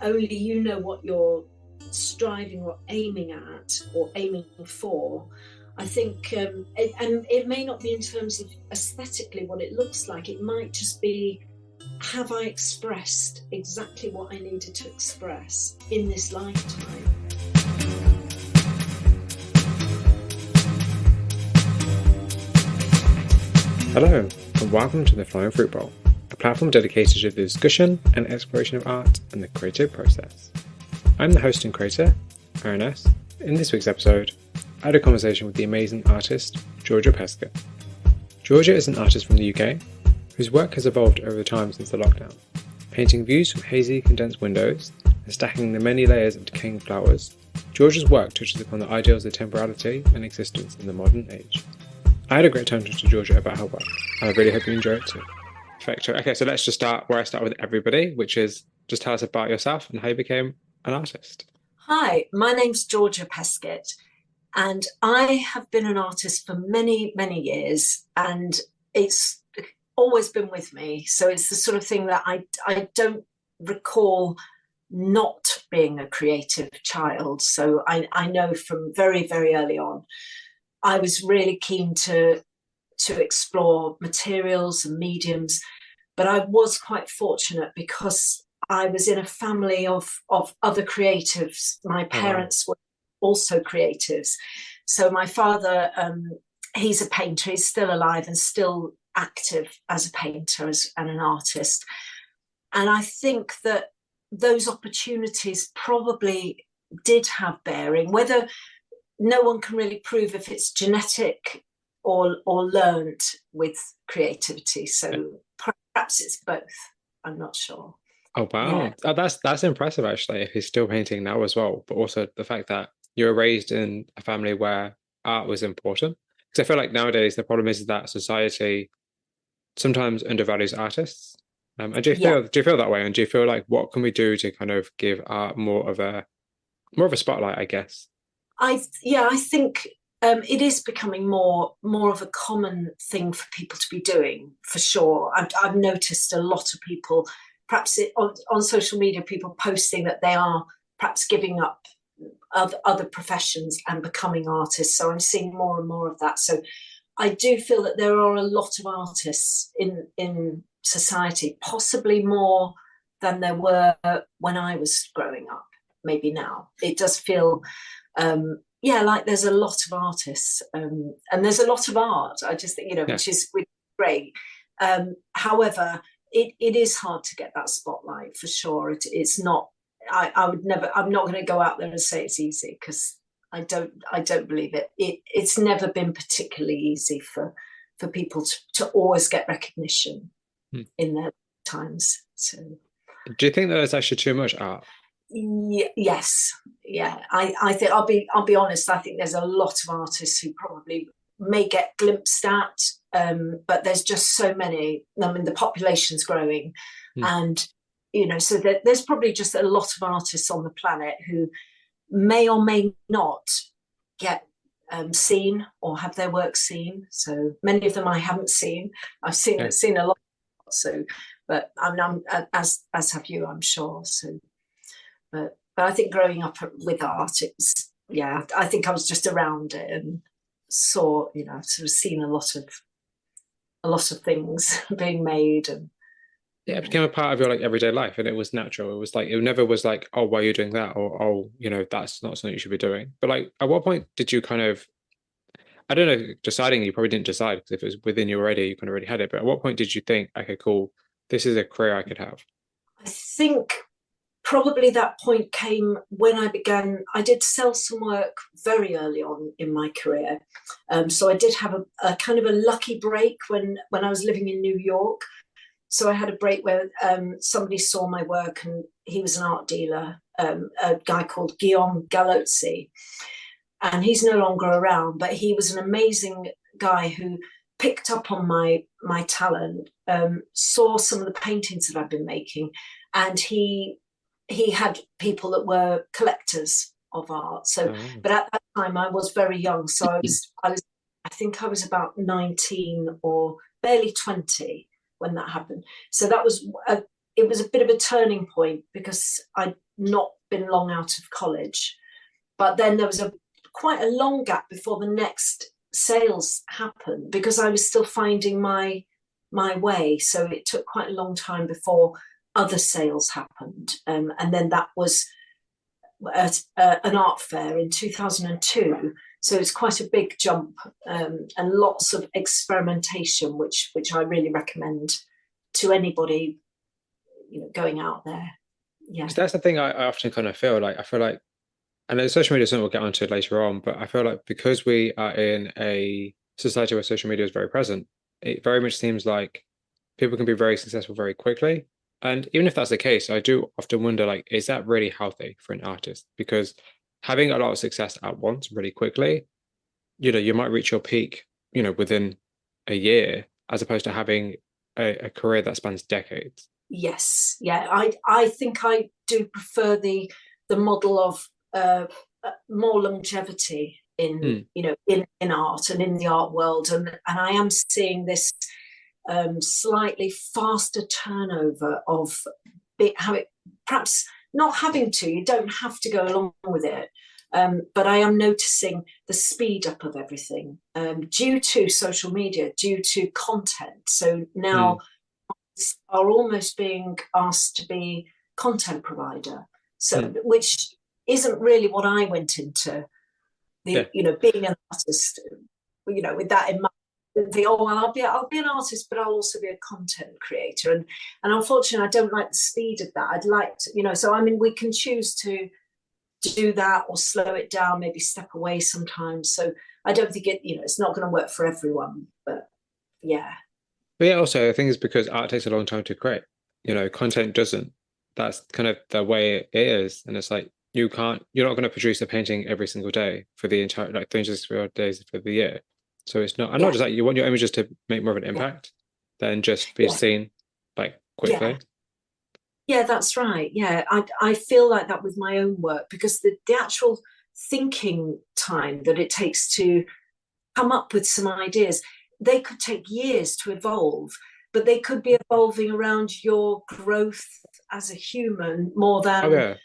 only you know what you're striving or aiming at or aiming for. I think, and it may not be in terms of aesthetically what it looks like. It might just be, have I expressed exactly what I needed to express in this lifetime? Hello, and welcome to the Flying Fruit Bowl, a platform dedicated to the discussion and exploration of art and the creative process. I'm the host and creator, Aaron S. In this week's episode, I had a conversation with the amazing artist, Georgia Peskett. Georgia is an artist from the UK, whose work has evolved over time since the lockdown, painting views from hazy, condensed windows and stacking the many layers of decaying flowers. Georgia's work touches upon the ideals of temporality and existence in the modern age. I had a great time talking to Georgia about her work, and I really hope you enjoy it too. Perfect. Okay, so let's just start where I start with everybody, which is just tell us about yourself and how you became an artist. Hi, my name's Georgia Peskett, and I have been an artist for many, many years, and it's always been with me. So it's the sort of thing that I don't recall not being a creative child. So I know from very, very early on, I was really keen to explore materials and mediums, but I was quite fortunate because I was in a family of other creatives. My parents were also creatives. So my father, he's a painter, he's still alive and still active as a painter and an artist. And I think that those opportunities probably did have bearing, whether no one can really prove if it's genetic or learned with creativity. So perhaps it's both. I'm not sure. Oh wow, yeah. That's impressive actually. If he's still painting now as well, but also the fact that you were raised in a family where art was important. Because I feel like nowadays the problem is that society sometimes undervalues artists. And do you feel that way? And do you feel like what can we do to kind of give art more of a spotlight, I guess? I think it is becoming more of a common thing for people to be doing, for sure. I've noticed a lot of people, perhaps on social media, people posting that they are perhaps giving up other professions and becoming artists. So I'm seeing more and more of that. So I do feel that there are a lot of artists in society, possibly more than there were when I was growing up. Maybe now it does feel like there's a lot of artists and there's a lot of art. I just think, which is great. However, it is hard to get that spotlight for sure. It's not. I'm not going to go out there and say it's easy, because I don't believe it. It's never been particularly easy for people to always get recognition in their times. So, do you think that there's actually too much art? Yes, yeah. I think I'll be honest. I think there's a lot of artists who probably may get glimpsed at, but there's just so many. I mean, the population's growing, and so there's probably just a lot of artists on the planet who may or may not get seen or have their work seen. So many of them I haven't seen. I've seen a lot. So, but I'm as have you, I'm sure. So. But I think growing up with art, I think I was just around it and saw, sort of seen a lot of things being made, and it became a part of your everyday life, and it was natural. It was it never was like, oh, why are you doing that, or that's not something you should be doing. But at what point did you kind of, I don't know, deciding, you probably didn't decide, because if it was within you already, you kind of already had it. But at what point did you think, okay, cool, this is a career I could have? I think probably that point came when I did sell some work very early on in my career. So I did have a kind of a lucky break when I was living in New York. So I had a break where somebody saw my work, and he was an art dealer, a guy called Guillaume Galozzi. And he's no longer around, but he was an amazing guy who picked up on my talent, saw some of the paintings that I've been making, and he had people that were collectors of art. So, but at that time I was very young. So I think I was about 19 or barely 20 when that happened. So that was it was a bit of a turning point because I'd not been long out of college. But then there was quite a long gap before the next sales happened because I was still finding my way. So it took quite a long time before other sales happened. And then that was at an art fair in 2002. So it's quite a big jump, and lots of experimentation, which I really recommend to anybody, going out there. Yeah. So that's the thing I often kind of feel like. I feel like, and social media is something we'll get onto later on, but I feel like because we are in a society where social media is very present, it very much seems like people can be very successful very quickly. And even if that's the case, I do often wonder, like, is that really healthy for an artist? Because having a lot of success at once really quickly, you might reach your peak, within a year, as opposed to having a career that spans decades. Yes. Yeah. I think I do prefer the model of more longevity in in art and in the art world, and I am seeing this slightly faster turnover of how it, perhaps not having to, you don't have to go along with it, but I am noticing the speed up of everything, due to social media, due to content. So now are almost being asked to be content provider, so which isn't really what I went into being an artist, with that in mind. Oh well, I'll be an artist, but I'll also be a content creator, and unfortunately I don't like the speed of that. I'd like to, so I mean, we can choose to do that or slow it down, maybe step away sometimes. So I don't think it's not going to work for everyone, but yeah. But yeah, also I think it's because art takes a long time to create. Content doesn't. That's kind of the way it is, and it's like you're not going to produce a painting every single day for the entire 365 days for the year. So it's not. And not just that, you want your images to make more of an impact than just be seen like quickly. Yeah, that's right. Yeah, I feel like that with my own work, because the actual thinking time that it takes to come up with some ideas, they could take years to evolve, but they could be evolving around your growth as a human more than,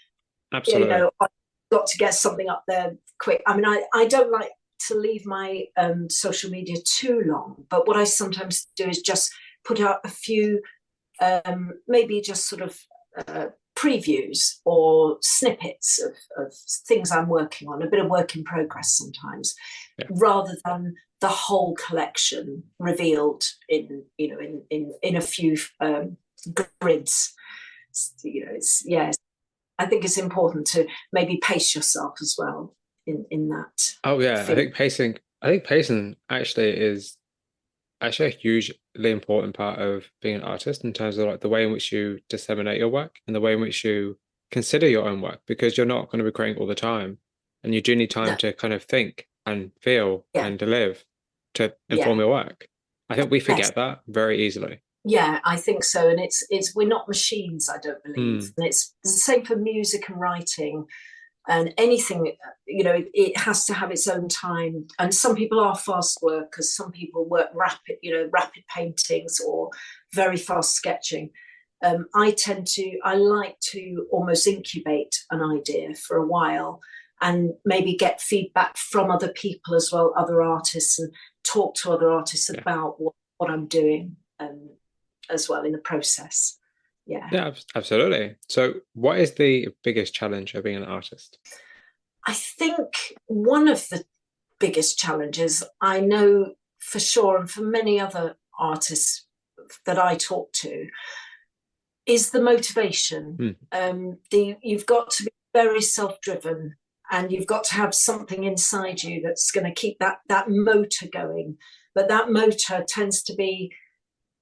absolutely. I've got to get something up there quick. I mean, I don't like to leave my social media too long, but what I sometimes do is just put out a few, maybe just sort of previews or snippets of things I'm working on, a bit of work in progress sometimes, rather than the whole collection revealed in a few grids. I think it's important to maybe pace yourself as well in that. Oh yeah, field. I think pacing actually is a hugely important part of being an artist, in terms of like the way in which you disseminate your work and the way in which you consider your own work, because you're not going to be creating all the time, and you do need time to kind of think and feel and live to inform your work. I think we forget that very easily. Yeah, I think so. And it's we're not machines, I don't believe. And it's the same for music and writing and anything. It has to have its own time. And some people are fast workers, some people work rapid paintings or very fast sketching. I like to almost incubate an idea for a while and maybe get feedback from other people as well, other artists, and talk to other artists about what I'm doing as well in the process. Yeah, absolutely. So what is the biggest challenge of being an artist? I think one of the biggest challenges, I know for sure, and for many other artists that I talk to, is the motivation. You've got to be very self-driven, and you've got to have something inside you that's going to keep that motor going. But that motor tends to be,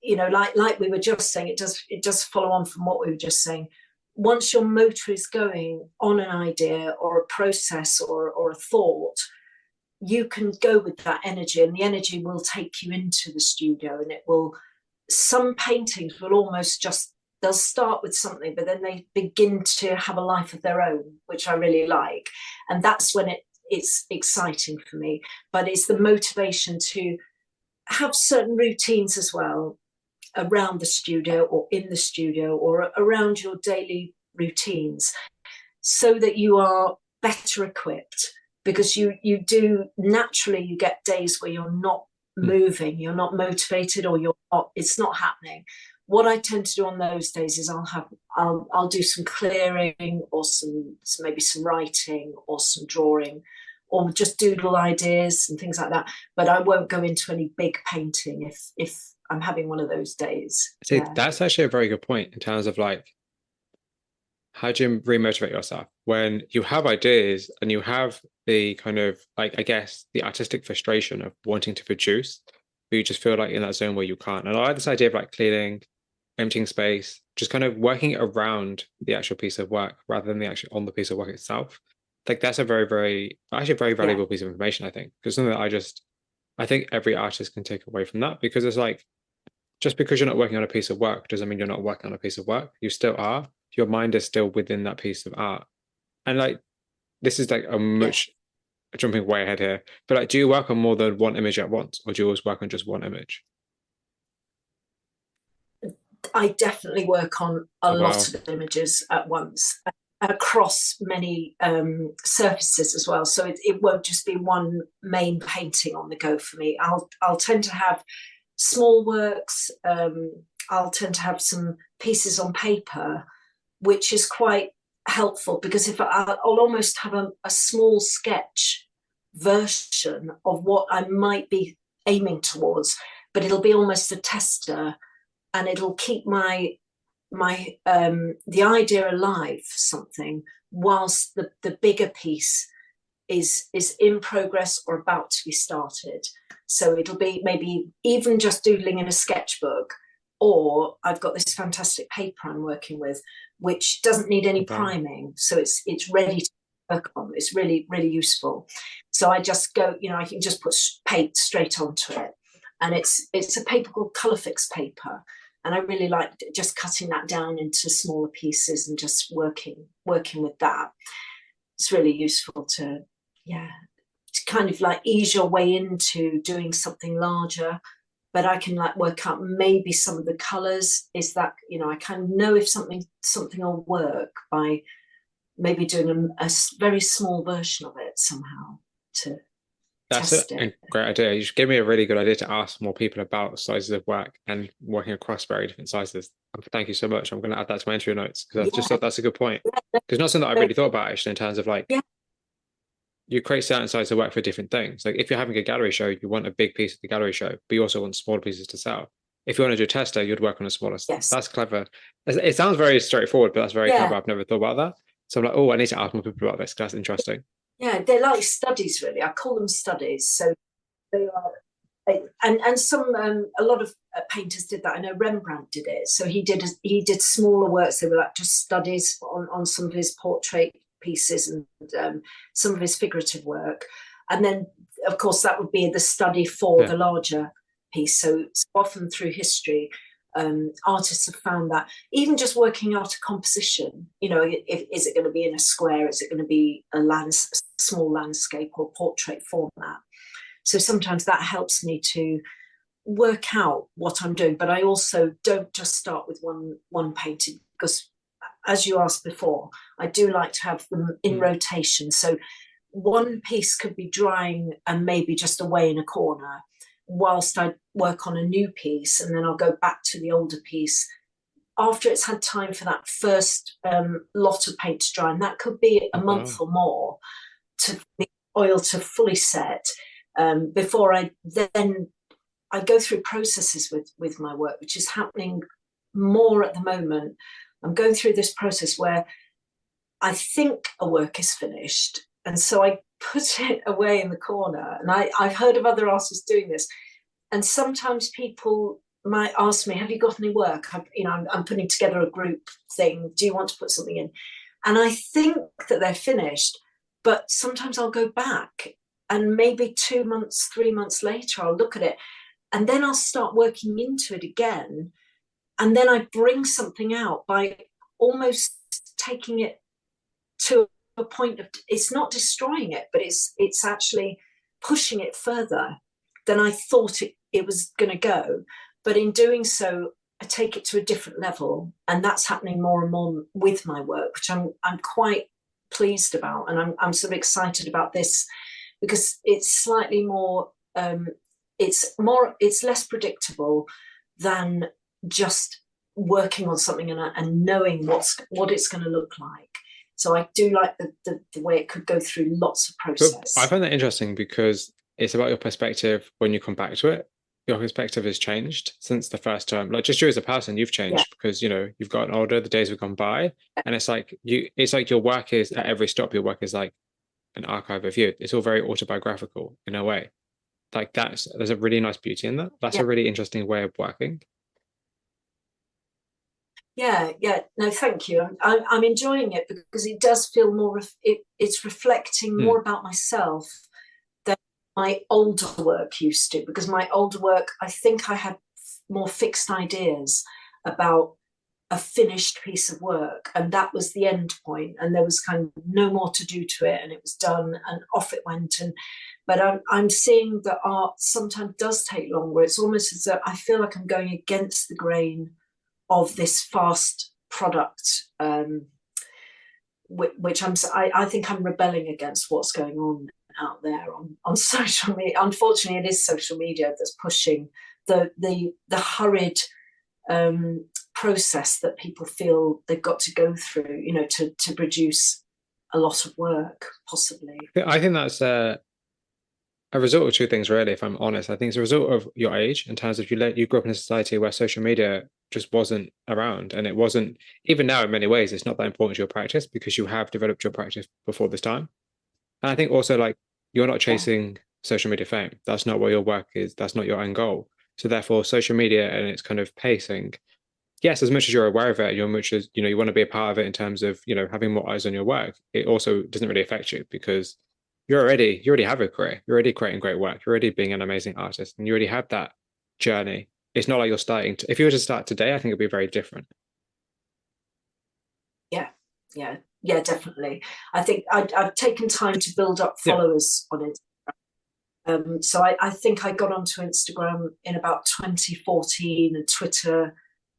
like we were just saying, it does follow on from what we were just saying. Once your motor is going on an idea or a process or a thought, you can go with that energy, and the energy will take you into the studio, and some paintings will almost they'll start with something, but then they begin to have a life of their own, which I really like. And that's when it's exciting for me. But it's the motivation to have certain routines as well. around the studio or in the studio or around your daily routines, so that you are better equipped. Because you do naturally, you get days where you're not moving, you're not motivated, or it's not happening. What I tend to do on those days is I'll do some clearing, or maybe some writing or some drawing, or just doodle ideas and things like that. But I won't go into any big painting if I'm having one of those days. See, that's actually a very good point in terms of like, how do you remotivate yourself when you have ideas and you have the kind of like, I guess, the artistic frustration of wanting to produce, but you just feel like in that zone where you can't. And I like this idea of like clearing, emptying space, just kind of working around the actual piece of work rather than the actually on the piece of work itself. Like that's a very valuable piece of information, I think, because something that I think every artist can take away from that, because it's like, just because you're not working on a piece of work doesn't mean you're not working on a piece of work. You still are. Your mind is still within that piece of art. And like, this is like a much jumping way ahead here, but like, do you work on more than one image at once, or do you always work on just one image? I definitely work on a lot of images at once, across many surfaces as well. So it won't just be one main painting on the go for me. I'll tend to have small works. I'll tend to have some pieces on paper, which is quite helpful, because if I'll almost have a small sketch version of what I might be aiming towards, but it'll be almost a tester, and it'll keep the idea alive for something, whilst the bigger piece is in progress or about to be started. So it'll be maybe even just doodling in a sketchbook, or I've got this fantastic paper I'm working with, which doesn't need any priming, so it's ready to work on. It's really, really useful. So I just go, I can just put paint straight onto it, and it's a paper called Colourfix paper, and I really like just cutting that down into smaller pieces and just working with that. It's really useful to kind of like ease your way into doing something larger. But I can like work out maybe some of the colors. Is that, I kind of know if something will work by maybe doing a very small version of it somehow to test it. A great idea. You just gave me a really good idea to ask more people about sizes of work and working across very different sizes. Thank you so much. I'm going to add that to my interview notes, because I just thought that's a good point. Because not something that I really thought about actually, in terms of like, you create certain sizes of work for different things. Like if you're having a gallery show, you want a big piece of the gallery show, but you also want smaller pieces to sell. If you want to do a tester, you'd work on a smaller stuff. Yes. That's clever. It sounds very straightforward, but that's very clever. I've never thought about that. So I'm like, oh, I need to ask more people about this, because that's interesting. Yeah, they're like studies, really. I call them studies. So they are, and some a lot of painters did that. I know Rembrandt did it. So he did smaller works. They were like just studies on some of his portrait pieces and some of his figurative work, and then of course that would be the study for the larger piece. So often through history, artists have found that even just working out a composition, is it going to be in a square, is it going to be a small landscape or portrait format. So sometimes that helps me to work out what I'm doing. But I also don't just start with one painting, because as you asked before, I do like to have them in rotation. So one piece could be drying and maybe just away in a corner whilst I work on a new piece, and then I'll go back to the older piece after it's had time for that first lot of paint to dry. And that could be a month or more to the oil to fully set, before I go through processes with my work, which is happening more at the moment. I'm going through this process where I think a work is finished, and so I put it away in the corner. And I've heard of other artists doing this, and sometimes people might ask me, have you got any work? I'm putting together a group thing. Do you want to put something in? And I think that they're finished, but sometimes I'll go back, and maybe 2 months, 3 months later, I'll look at it, and then I'll start working into it again. And then I bring something out by almost taking it to a point of, it's not destroying it, but it's actually pushing it further than I thought it was going to go. But in doing so, take it to a different level, and that's happening more and more with my work, which I'm quite pleased about, and I'm sort of excited about this because it's slightly more it's less predictable than just working on something and knowing what it's going to look like. So I do like the way it could go through lots of process. But I find that interesting because it's about your perspective when you come back to it. Your perspective has changed since the first time. Like just you as a person, you've changed because you've gotten older, the days have gone by, and it's like your work is at every stop. Your work is like an archive of you. It's all very autobiographical in a way. Like there's a really nice beauty in that. That's a really interesting way of working. Yeah. No, thank you. I'm enjoying it because it does feel more. It's reflecting more about myself than my older work used to. Because my older work, I think I had more fixed ideas about a finished piece of work, and that was the end point, and there was kind of no more to do to it, and it was done, and off it went. But I'm seeing that art sometimes does take longer. It's almost as though I feel like I'm going against the grain of this fast product, which I think I'm rebelling against what's going on out there on social media. Unfortunately, it is social media that's pushing the hurried process that people feel they've got to go through, to produce a lot of work, possibly. I think that's a result of two things, really, if I'm honest. I think it's a result of your age in terms of you grew up in a society where social media just wasn't around, and it wasn't, even now in many ways, it's not that important to your practice because you have developed your practice before this time. And I think also like you're not chasing social media fame. That's not what your work is. That's not your end goal. So therefore, social media and its kind of pacing, yes, as much as you're aware of it, as much as you want to be a part of it in terms of having more eyes on your work, it also doesn't really affect you because you already have a career. You're already creating great work. You're already being an amazing artist, and you already have that journey. It's not like you're starting to. If you were to start today, I think it'd be very different. Yeah, definitely. I think I've taken time to build up followers on Instagram. So I think I got onto Instagram in about 2014 and Twitter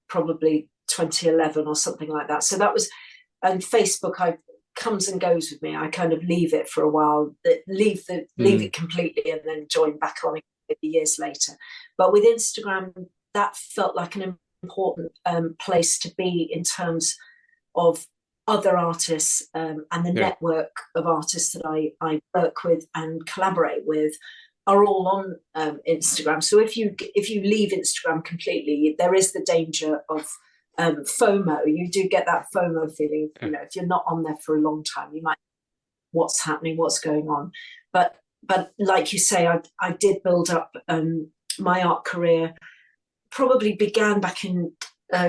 probably 2011 or something like that. So that was, and Facebook comes and goes with me. I kind of leave it for a while, leave it completely, and then join back on it years later. But with Instagram, that felt like an important place to be in terms of other artists and the network of artists that I work with and collaborate with are all on Instagram. So if you leave Instagram completely, there is the danger of FOMO. You do get that FOMO feeling. If you're not on there for a long time, you might what's happening, what's going on. But like you say, I did build up my art career. Probably began back in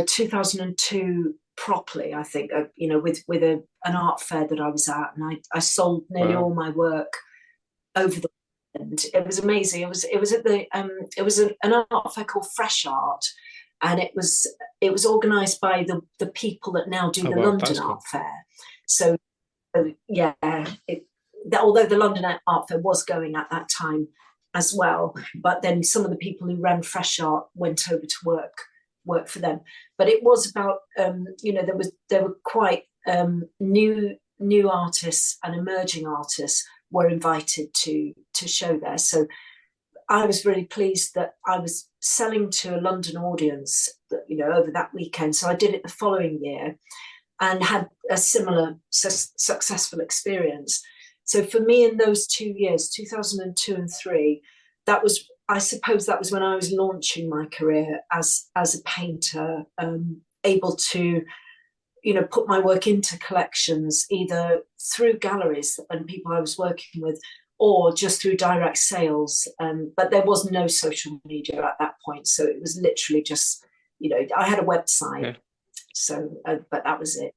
2002 properly, I think. With an art fair that I was at, and I sold nearly all my work over the weekend. It was amazing. It was at the it was an art fair called Fresh Art, and it was organised by the people that now do the London Art Fair. So although the London Art Fair was going at that time as well, but then some of the people who ran Fresh Art went over to work for them. But it was about there were quite new artists and emerging artists were invited to show there. So I was really pleased that I was selling to a London audience over that weekend. So I did it the following year and had a similar successful experience. So for me, in those 2 years, 2002 and 2003, I suppose that was when I was launching my career as a painter, able to put my work into collections, either through galleries and people I was working with, or just through direct sales. But there was no social media at that point, so it was literally just I had a website, so but that was it,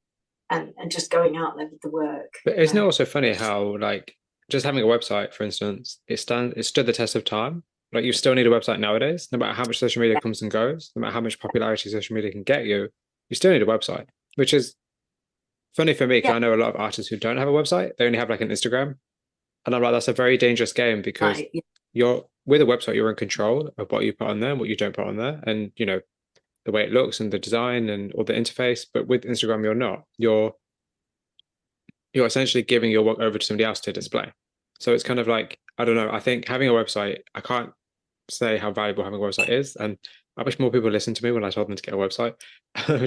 and just going out there with the work. But isn't it also funny how like just having a website, for instance, it stood the test of time. Like you still need a website nowadays, no matter how much social media comes and goes, no matter how much popularity social media can get you, you still need a website, which is funny for me because I know a lot of artists who don't have a website. They only have like an Instagram. And I'm like, that's a very dangerous game because you're with a website, you're in control of what you put on there and what you don't put on there. And, the way it looks and the design and or the interface. But with Instagram, you're not. You're essentially giving your work over to somebody else to display. So it's kind of like, I don't know, I think having a website, I can't say how valuable having a website is. And I wish more people listen to me when I told them to get a website,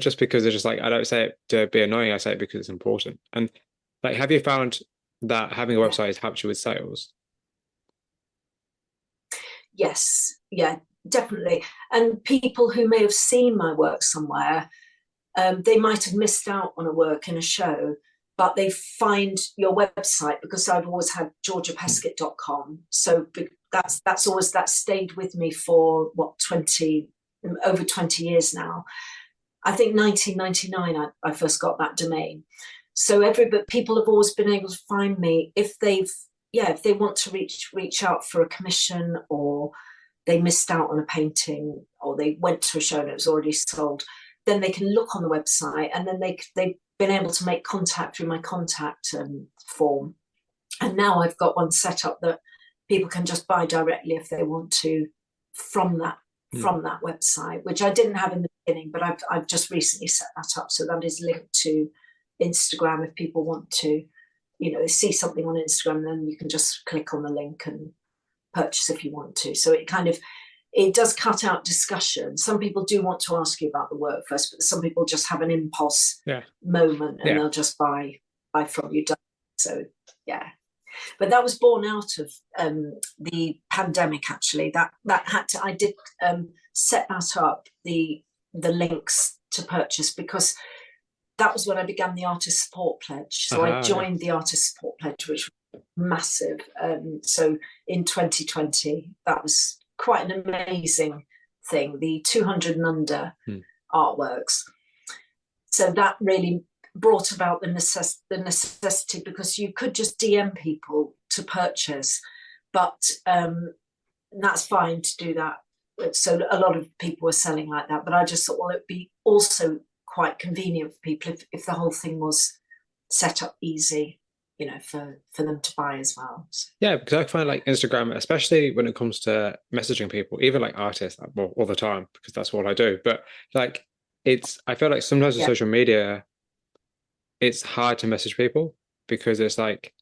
just because they're just like, I don't say it to be annoying. I say it because it's important. And like, have you found that having a website has helped you with sales? Yes, yeah, definitely. And people who may have seen my work somewhere, they might have missed out on a work in a show, but they find your website because I've always had georgiapeskett.com. So that's stayed with me for what, over 20 years now. I think 1999 I first got that domain. So people have always been able to find me if they want to reach out for a commission, or they missed out on a painting, or they went to a show and it was already sold. Then they can look on the website, and then they've been able to make contact through my contact form. And now I've got one set up that people can just buy directly if they want to from that website, which I didn't have in the beginning, but I've just recently set that up. So that is linked to Instagram if people want to, see something on Instagram, then you can just click on the link and purchase if you want to. So it does cut out discussion. Some people do want to ask you about the work first, but some people just have an impulse moment and they'll just buy from you. So yeah, but that was born out of the pandemic. Actually, I did set that up, the links to purchase, because that was when I began the Artist Support Pledge. So I joined the Artist Support Pledge, which was massive. So in 2020, that was quite an amazing thing, the 200 and under artworks. So that really brought about the necessity, because you could just DM people to purchase, but that's fine to do that. So a lot of people were selling like that, but I just thought, well, it'd be also quite convenient for people if the whole thing was set up easy, for them to buy as well. So. Yeah, because I find like Instagram, especially when it comes to messaging people, even like artists, well, all the time, because that's what I do. But like, I feel like sometimes with social media, it's hard to message people because it's like,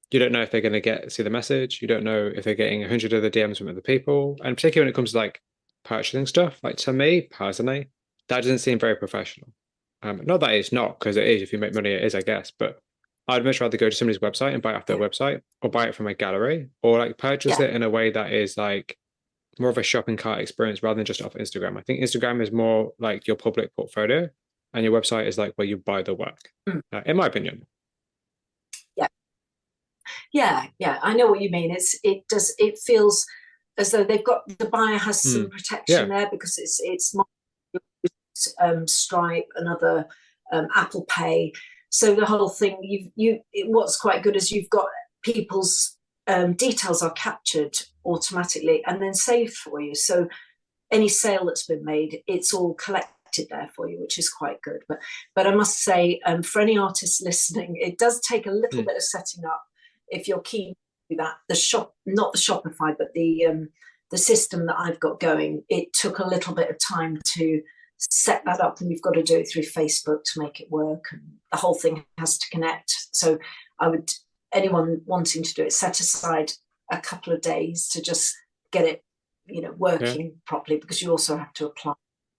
you don't know if they're going to see the message. You don't know if they're getting 100 other DMs from other people. And particularly when it comes to like purchasing stuff, like to me personally, that doesn't seem very professional. Not that it's not, because it is. If you make money, it is, I guess. But I'd much rather go to somebody's website and buy it off their website, or buy it from a gallery, or like purchase it in a way that is like more of a shopping cart experience rather than just off Instagram. I think Instagram is more like your public portfolio, and your website is like where you buy the work, in my opinion. Yeah, I know what you mean. It feels as though the buyer has some protection there, because it's Stripe and other Apple Pay. So the whole thing, what's quite good is you've got people's details are captured automatically and then saved for you. So any sale that's been made, it's all collected there for you, which is quite good. But I must say, for any artists listening, it does take a little bit of setting up if you're keen to do that. Not the Shopify, but the system that I've got going, it took a little bit of time to set that up, and you've got to do it through Facebook to make it work, and the whole thing has to connect. So anyone wanting to do it, set aside a couple of days to just get it working properly, because you also have to apply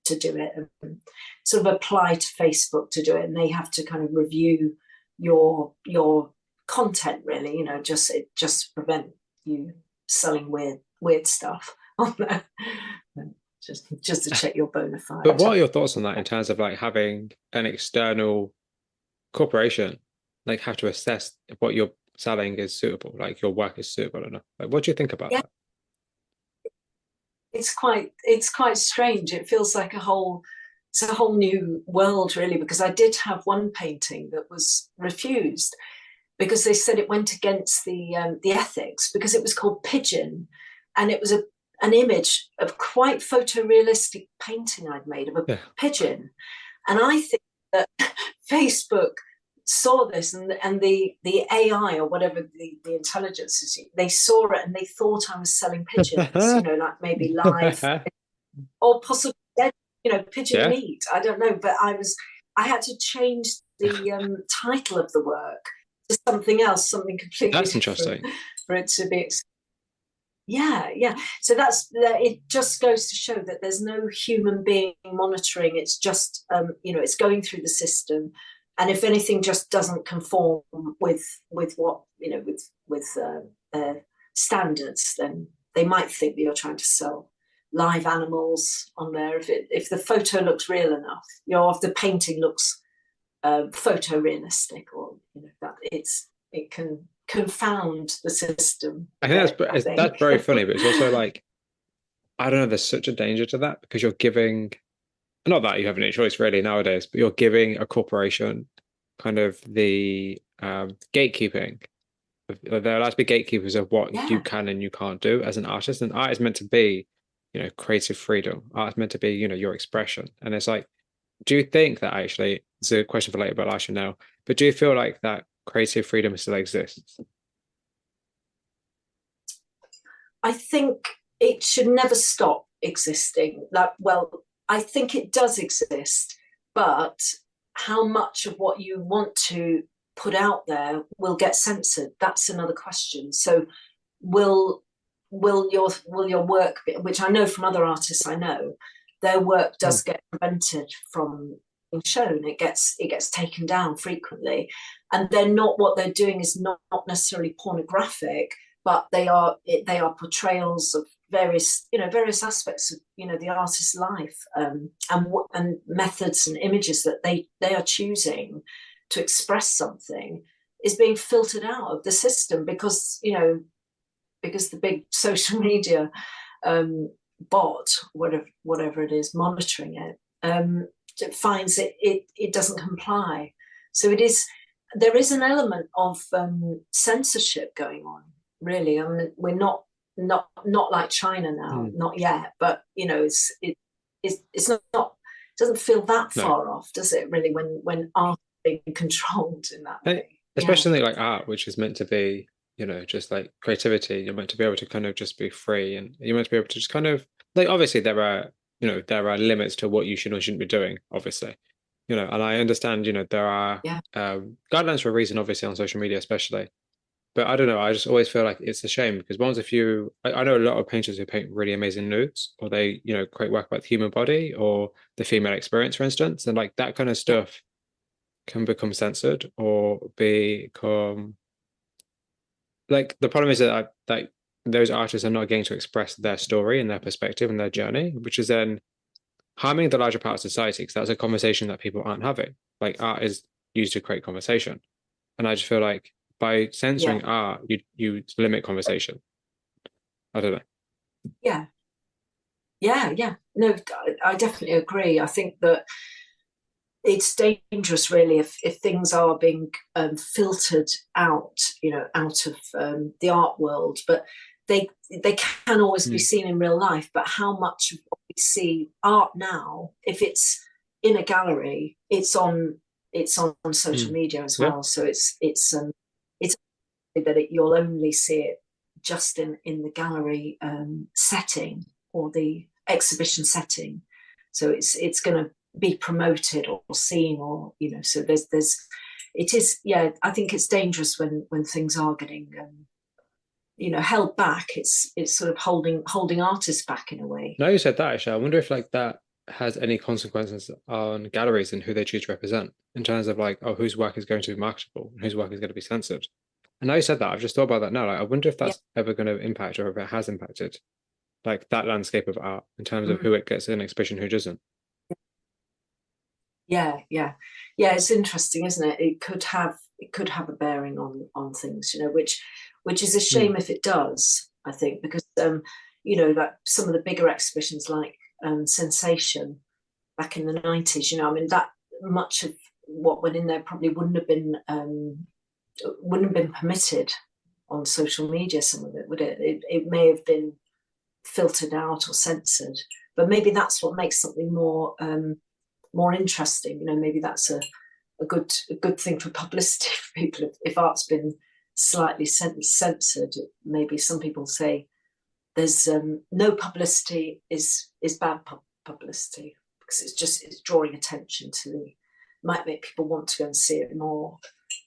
to do it, and sort of apply to Facebook to do it, and they have to kind of review your content, really, just prevent you selling weird stuff on there. Just to check your bona fide. But what are your thoughts on that in terms of like having an external corporation like have to assess if what you're selling is suitable, like your work is suitable enough? Like, what do you think about that? It's quite strange. It feels like it's a whole new world, really, because I did have one painting that was refused because they said it went against the ethics, because it was called Pigeon, and it was an image of quite photorealistic painting I'd made of a pigeon. And I think that Facebook saw this, and the AI or whatever the intelligence is, they saw it and they thought I was selling pigeons, like maybe live or possibly dead pigeon Yeah, meat. I don't know, but I had to change the title of the work to something else, something completely that's different, interesting. for it to be. Yeah. So it just goes to show that there's no human being monitoring. It's just it's going through the system, and if anything just doesn't conform with what with standards, then they might think that you're trying to sell live animals on there. If the photo looks real enough, if the painting looks photorealistic, or that it can confound the system I a think bit, I that's think. very funny, but it's also like, I don't know, there's such a danger to that because you're giving, not that you have any choice really nowadays, but you're giving a corporation kind of the gatekeeping. They're allowed to be gatekeepers of what you Yeah. can and you can't do as an artist. And art is meant to be, creative freedom. Art is meant to be, your expression. And it's like, do you think that actually, it's a question for later, but I should know, but do you feel like that creative freedom still exists? I think it should never stop existing. I think it does exist, but how much of what you want to put out there will get censored? That's another question. So, will your work be, which I know from other artists, I know their work Mm. does get prevented from being shown. It gets taken down frequently, and what they're doing is not necessarily pornographic, but they are portrayals of various aspects of the artist's life, and methods and images that they are choosing to express something is being filtered out of the system, because the big social media bot, whatever it is, monitoring it finds it doesn't comply. So there is an element of censorship going on, really. I mean, we're not like China now, Mm. not yet, but it's not it doesn't feel that No. far off, does it, really, when art is being controlled in that And way? Yeah. especially like art, which is meant to be, just like creativity. You're meant to be able to kind of just be free, and you're meant to be able to just kind of like, obviously there are limits to what you should or shouldn't be doing, obviously. And I understand, there are Yeah. guidelines for a reason, obviously, on social media, especially. But I don't know, I just always feel like it's a shame because I know a lot of painters who paint really amazing nudes, or they, create work about the human body or the female experience, for instance, and like that kind of Yeah. stuff can become censored or become like, the problem is that those artists are not getting to express their story and their perspective and their journey, which is then harming the larger part of society because that's a conversation that people aren't having. Like, art is used to create conversation, and I just feel like by Yeah. censoring art, you limit conversation. I don't know. Yeah. Yeah. No, I definitely agree. I think that it's dangerous, really, if things are being filtered out, out of the art world. But they can always be Mm. seen in real life. But how much of what we see art now, if it's in a gallery, it's on social Mm. media as Yeah. well. So it's that you'll only see it just in the gallery setting, or the exhibition setting. So it's going to be promoted or seen, or so there's it is, yeah, I think it's dangerous when things are getting held back. It's sort of holding artists back in a way. Now you said that, actually, I wonder if like that has any consequences on galleries and who they choose to represent in terms of like, oh, whose work is going to be marketable and whose work is going to be censored. And now you said that, I've just thought about that now. Like, I wonder if Yeah. that's ever going to impact, or if it has impacted, like that landscape of art in terms of Mm. who it gets in exhibition, who doesn't. Yeah. It's interesting, isn't it? It could have a bearing on things, which is a Mm. shame if it does. I think, because like some of the bigger exhibitions, like Sensation back in the 90s. I mean, that much of what went in there probably wouldn't have been permitted on social media. Some of it, would it? It may have been filtered out or censored. But maybe that's what makes something more interesting. Maybe that's a good thing for publicity for people. If art's been slightly censored, maybe some people say there's no publicity is bad publicity, because it's drawing attention to might make people want to go and see it more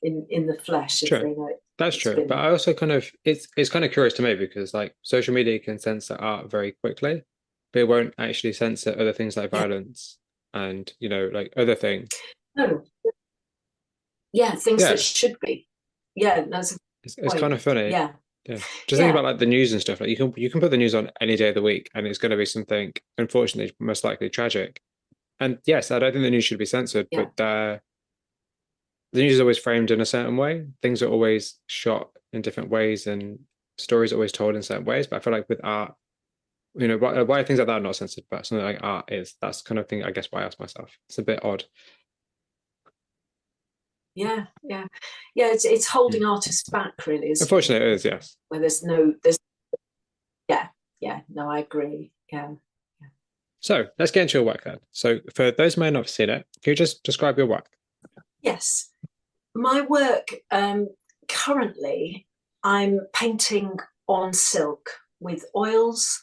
in the flesh if True. they know it. That's true. But I also kind of, it's kind of curious to me because like social media can censor art very quickly, but it won't actually censor other things like violence and, you know, like other things. No. Yeah, things that should be. Yeah, that's it's kind of funny. Yeah. Yeah. Just think about like the news and stuff. Like you can put the news on any day of the week and it's going to be something, unfortunately, most likely tragic. And yes, I don't think the news should be censored, but the news is always framed in a certain way. Things are always shot in different ways and stories are always told in certain ways. But I feel like with art, you know, why things like that are not censored, but something like art is, that's kind of thing, I guess, why I ask myself. It's a bit odd. Yeah. It's holding artists back, really. Unfortunately, it is, yes. Where no, I agree. Yeah. So let's get into your work then. So for those who may not have seen it, can you just describe your work? Yes. My work, currently, I'm painting on silk with oils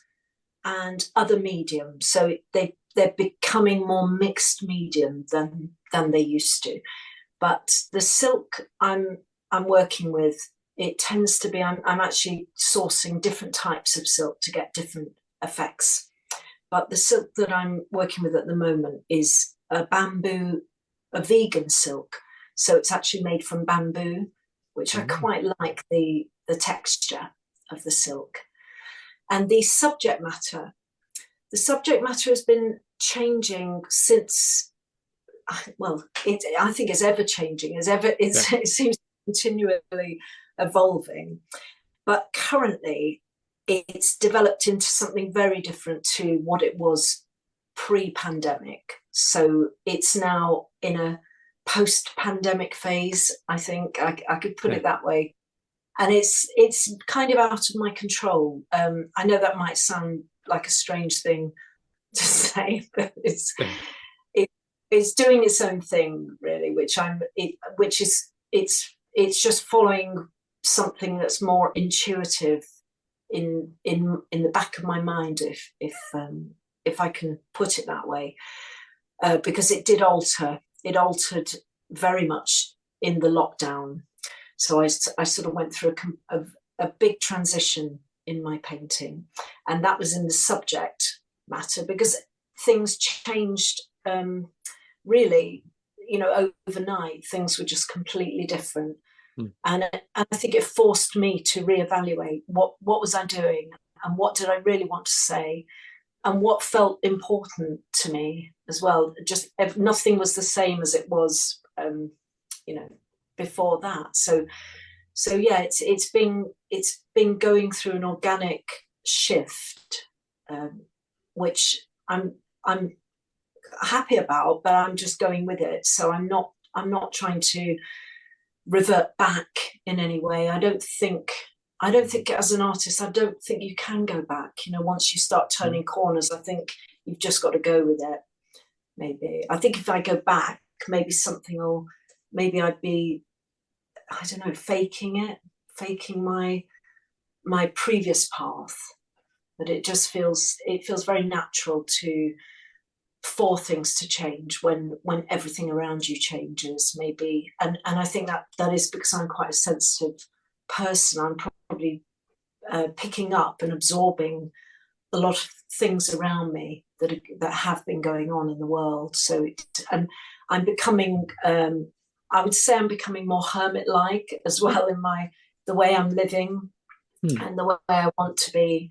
and other mediums. So they're becoming more mixed medium than they used to. But the silk I'm working with, it tends to be, I'm actually sourcing different types of silk to get different effects. But the silk that I'm working with at the moment is a vegan silk. So it's actually made from bamboo, which I quite like the texture of the silk. And the subject matter has been changing since, well, I think it's ever changing, it seems continually evolving. But currently, it's developed into something very different to what it was pre-pandemic. So it's now in a post-pandemic phase, I think I could put it that way. And it's kind of out of my control. I know that might sound like a strange thing to say, but it's doing its own thing, really, it's just following something that's more intuitive in the back of my mind, if I can put it that way, because it altered very much in the lockdown. So I sort of went through a big transition in my painting, and that was in the subject matter, because things changed really, overnight. Things were just completely different. And I think it forced me to reevaluate what was I doing, and what did I really want to say, and what felt important to me as well. Just nothing was the same as it was, before that. So yeah, it's been going through an organic shift, which I'm happy about, but I'm just going with it. So I'm not trying to revert back in any way. I don't think as an artist, I don't think you can go back. Once you start turning corners, I think you've just got to go with it. Maybe I think if I go back, maybe I'd be, I don't know, faking my previous path. But it feels very natural for things to change when everything around you changes, maybe. And I think that is because I'm quite a sensitive person. I'm probably picking up and absorbing a lot of things around me that have been going on in the world. So and I'm becoming, I would say I'm becoming more hermit-like as well in the way I'm living and the way I want to be.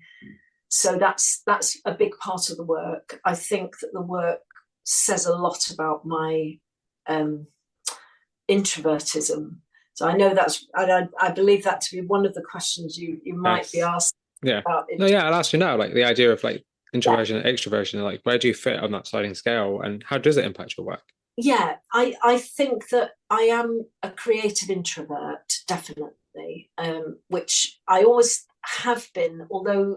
So that's a big part of the work. I think that the work says a lot about my introvertism. So I know I believe that to be one of the questions you might be asked. Yeah. About I'll ask you now, like the idea of like introversion and extroversion, like where do you fit on that sliding scale, and how does it impact your work? Yeah, I think that I am a creative introvert, definitely, which I always have been, although.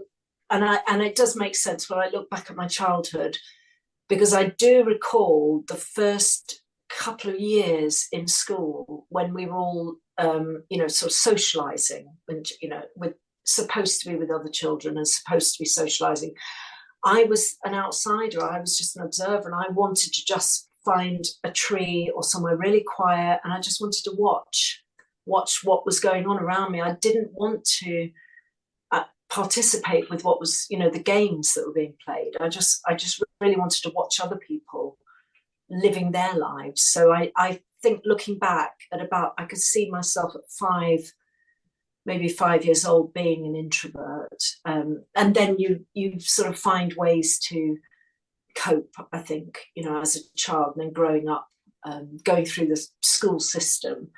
And it does make sense when I look back at my childhood, because I do recall the first couple of years in school when we were all, sort of socialising, and we're supposed to be with other children and supposed to be socialising. I was an outsider. I was just an observer, and I wanted to just find a tree or somewhere really quiet, and I just wanted to watch what was going on around me. I didn't want to participate with what was, the games that were being played. I just really wanted to watch other people living their lives. So I think looking back at I could see myself at maybe 5 years old being an introvert. And then you sort of find ways to cope, I think, as a child, and then growing up, going through the school system.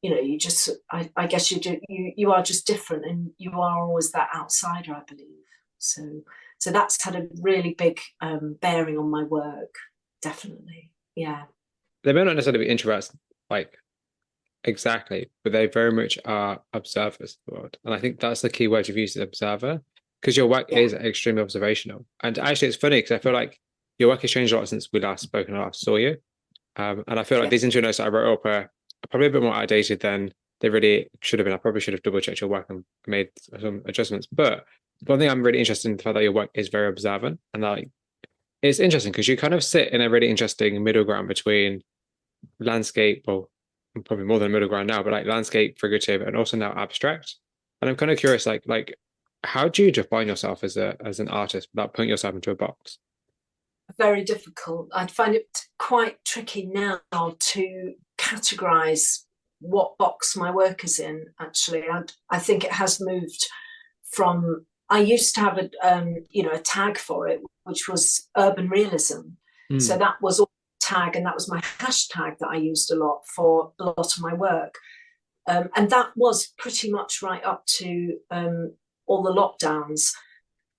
You just, I guess you are just different, and you are always that outsider, I believe. So that's had a really big bearing on my work, definitely. Yeah. They may not necessarily be introverts, like exactly, but they very much are observers of the world. And I think that's the key word you've used, observer, because your work is extremely observational. And actually, it's funny because I feel like your work has changed a lot since we last spoke and I last saw you. And I feel like these intro notes that I wrote up are probably a bit more outdated than they really should have been. I probably should have double checked your work and made some adjustments. But one thing I'm really interested in, the fact that your work is very observant, and like it's interesting because you kind of sit in a really interesting middle ground between landscape, or probably more than middle ground now, but like landscape, figurative, and also now abstract. And I'm kind of curious, like how do you define yourself as an artist without putting yourself into a box? Very difficult. I'd find it quite tricky now to categorize what box my work is in, actually. I think it has moved from, I used to have a tag for it, which was urban realism. So that was all tag, and that was my hashtag that I used a lot for a lot of my work. And that was pretty much right up to all the lockdowns.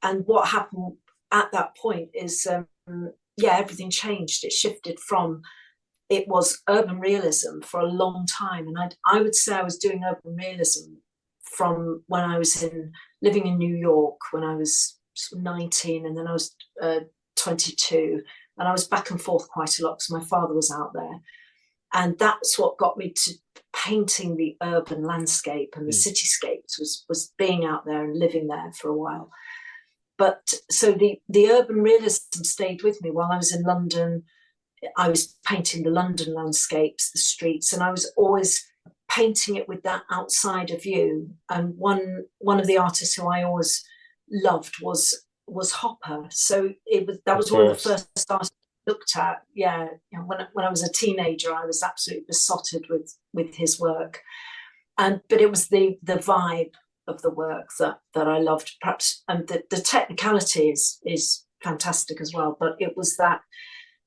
And what happened at that point is, everything changed. It shifted from, it was urban realism for a long time. And I would say I was doing urban realism from when I was living in New York when I was 19, and then I was 22. And I was back and forth quite a lot because my father was out there. And that's what got me to painting the urban landscape and the cityscapes, was being out there and living there for a while. But so the urban realism stayed with me while I was in London. I was painting the London landscapes, the streets, and I was always painting it with that outsider view. And one of the artists who I always loved was Hopper. So that was one of the first artists I looked at. Yeah, when I was a teenager, I was absolutely besotted with his work. But it was the vibe of the work that I loved, perhaps, and the technicality is fantastic as well. But it was that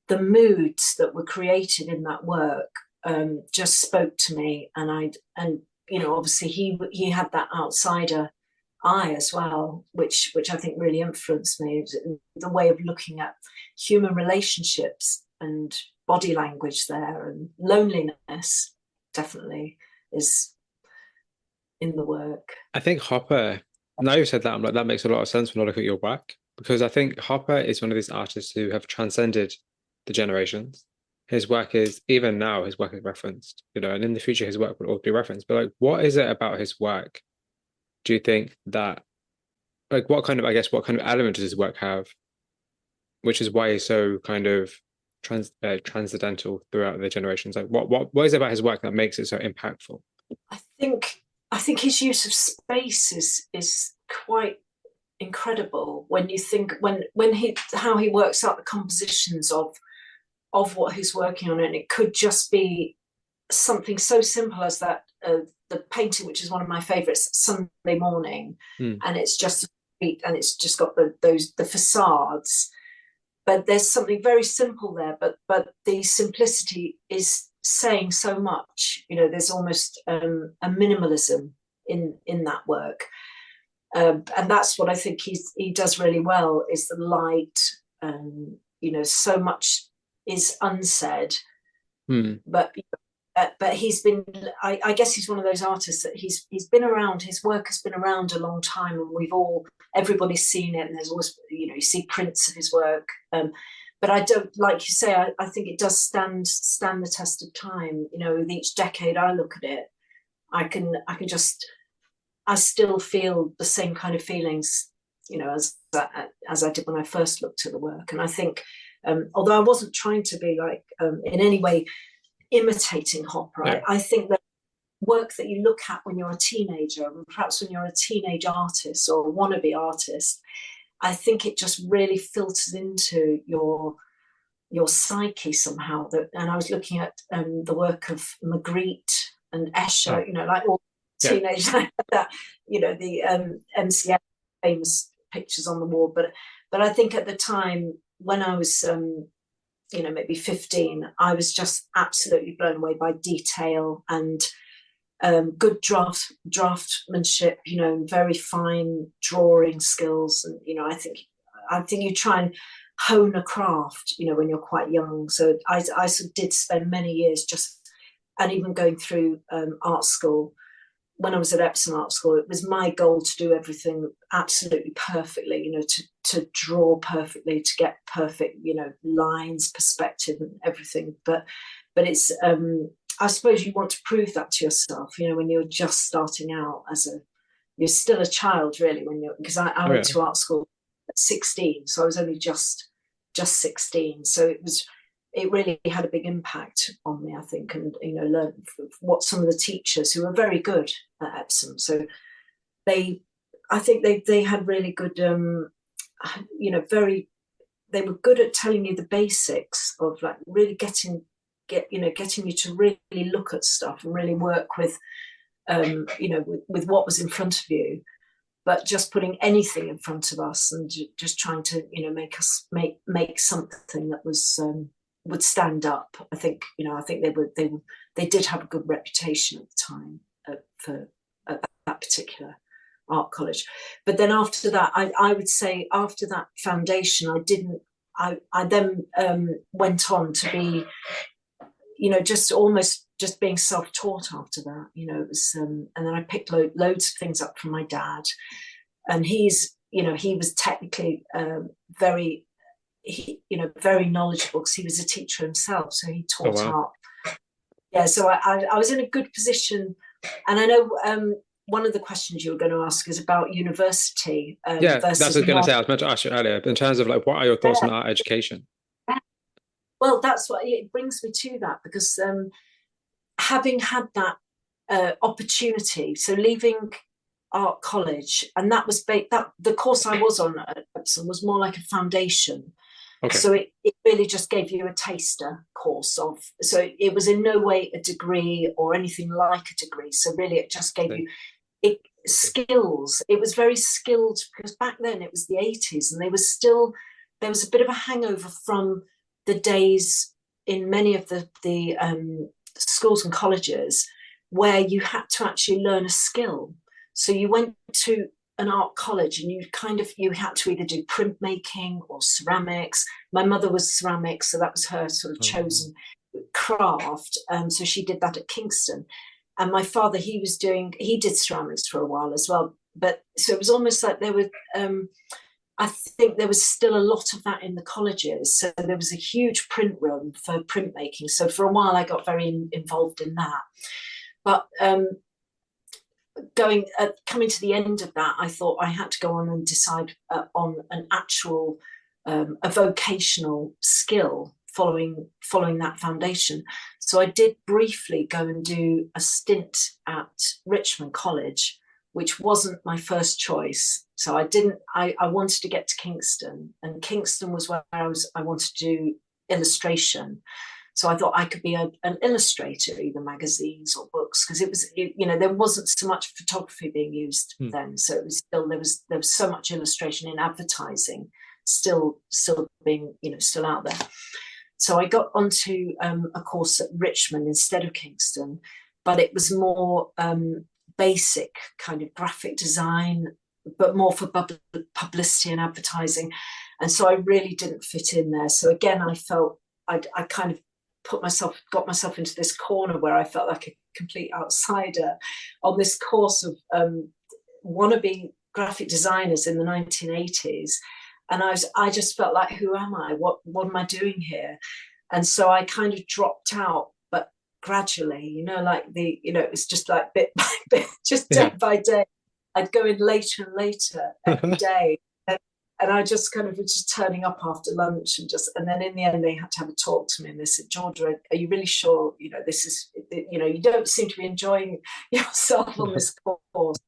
the moods that were created in that work just spoke to me, and obviously he had that outsider eye as well, which I think really influenced me. The way of looking at human relationships and body language there, and loneliness definitely is in the work. I think Hopper, now you've said that, I'm like, that makes a lot of sense when I look at your work, because I think Hopper is one of these artists who have transcended the generations. His work is, even now, his work is referenced, and in the future his work will all be referenced. But like, what is it about his work, do you think, that, like, what kind of element does his work have, which is why he's so kind of transcendental throughout the generations? Like, what is it about his work that makes it so impactful? I think his use of space is quite incredible when you think how he works out the compositions of what he's working on. And it could just be something so simple as that the painting, which is one of my favorites, Sunday Morning, and it's just a street, and it's just got the facades, but there's something very simple there, but the simplicity is saying so much. There's almost a minimalism in that work, and that's what I think he does really well, is the light. So much is unsaid, but he's been, I guess he's one of those artists that he's been around. His work has been around a long time, and everybody's seen it, and there's always, you see prints of his work. But I don't, like you say, I think it does stand the test of time. With each decade I look at it, I still feel the same kind of feelings as I did when I first looked at the work. And I think, although I wasn't trying to be like in any way imitating Hopper, I think that work that you look at when you're a teenager, and perhaps when you're a teenage artist or a wannabe artist, I think it just really filters into your psyche somehow. And I was looking at the work of Magritte and Escher, like all teenagers like that, the MCA famous pictures on the wall. But I think at the time when I was maybe 15, I was just absolutely blown away by detail and good draftsmanship, and very fine drawing skills. And I think you try and hone a craft, when you're quite young. So I sort of did spend many years and even going through art school. When I was at Epsom Art School, it was my goal to do everything absolutely perfectly, to draw perfectly, to get perfect, lines, perspective and everything. But it's, I suppose you want to prove that to yourself, when you're just starting out you're still a child really because I went to art school at 16, so I was only just 16. So it really had a big impact on me, I think, and learned what some of the teachers who were very good at Epsom. So I think they had really good, they were good at telling you the basics of like really getting you to really look at stuff and really work with, with what was in front of you. But just putting anything in front of us and just trying to, make us make something that was would stand up. I think they did have a good reputation at the time at that particular art college. But then after that, I would say after that foundation, I then went on to be, just being self-taught after that. It was, and then I picked loads of things up from my dad, and he was technically very knowledgeable because he was a teacher himself, so he taught art. Yeah, so I was in a good position, and I know one of the questions you were going to ask is about university. That's what I was going to say. I was meant to ask you earlier in terms of like, what are your thoughts on art education? Well, that's what it brings me to that, because having had that opportunity, so leaving art college, and that was the course I was on at Epsom was more like a foundation. Okay. So it really just gave you a taster course of, so it was in no way a degree or anything like a degree. So really it just gave you skills. It was very skilled, because back then it was the 80s, and there was a bit of a hangover from the days in many of the schools and colleges where you had to actually learn a skill. So you went to an art college and you had to either do printmaking or ceramics. My mother was ceramics, so that was her sort of chosen craft. So she did that at Kingston. And my father, he did ceramics for a while as well. But so it was almost like there were, I think there was still a lot of that in the colleges. So there was a huge print room for printmaking. So for a while I got very involved in that. But coming to the end of that, I thought I had to go on and decide on an actual, a vocational skill following that foundation. So I did briefly go and do a stint at Richmond College, which wasn't my first choice. So I wanted to get to Kingston, and Kingston was where I wanted to do illustration. So I thought I could be an illustrator, either magazines or books, because there wasn't so much photography being used then. So it was still, there was so much illustration in advertising still being, still out there. So I got onto a course at Richmond instead of Kingston, but it was more basic kind of graphic design, but more for publicity and advertising. And so I really didn't fit in there. So again, I felt I kind of got myself into this corner where I felt like a complete outsider on this course of wannabe graphic designers in the 1980s. And I just felt like, who am I? What am I doing here? And so I kind of dropped out, but gradually, it was just like bit by bit, just day by day. I'd go in later and later every day. And I just kind of was just turning up after lunch and then in the end they had to have a talk to me and they said, Georgia, are you really sure, this is, you don't seem to be enjoying yourself on this course.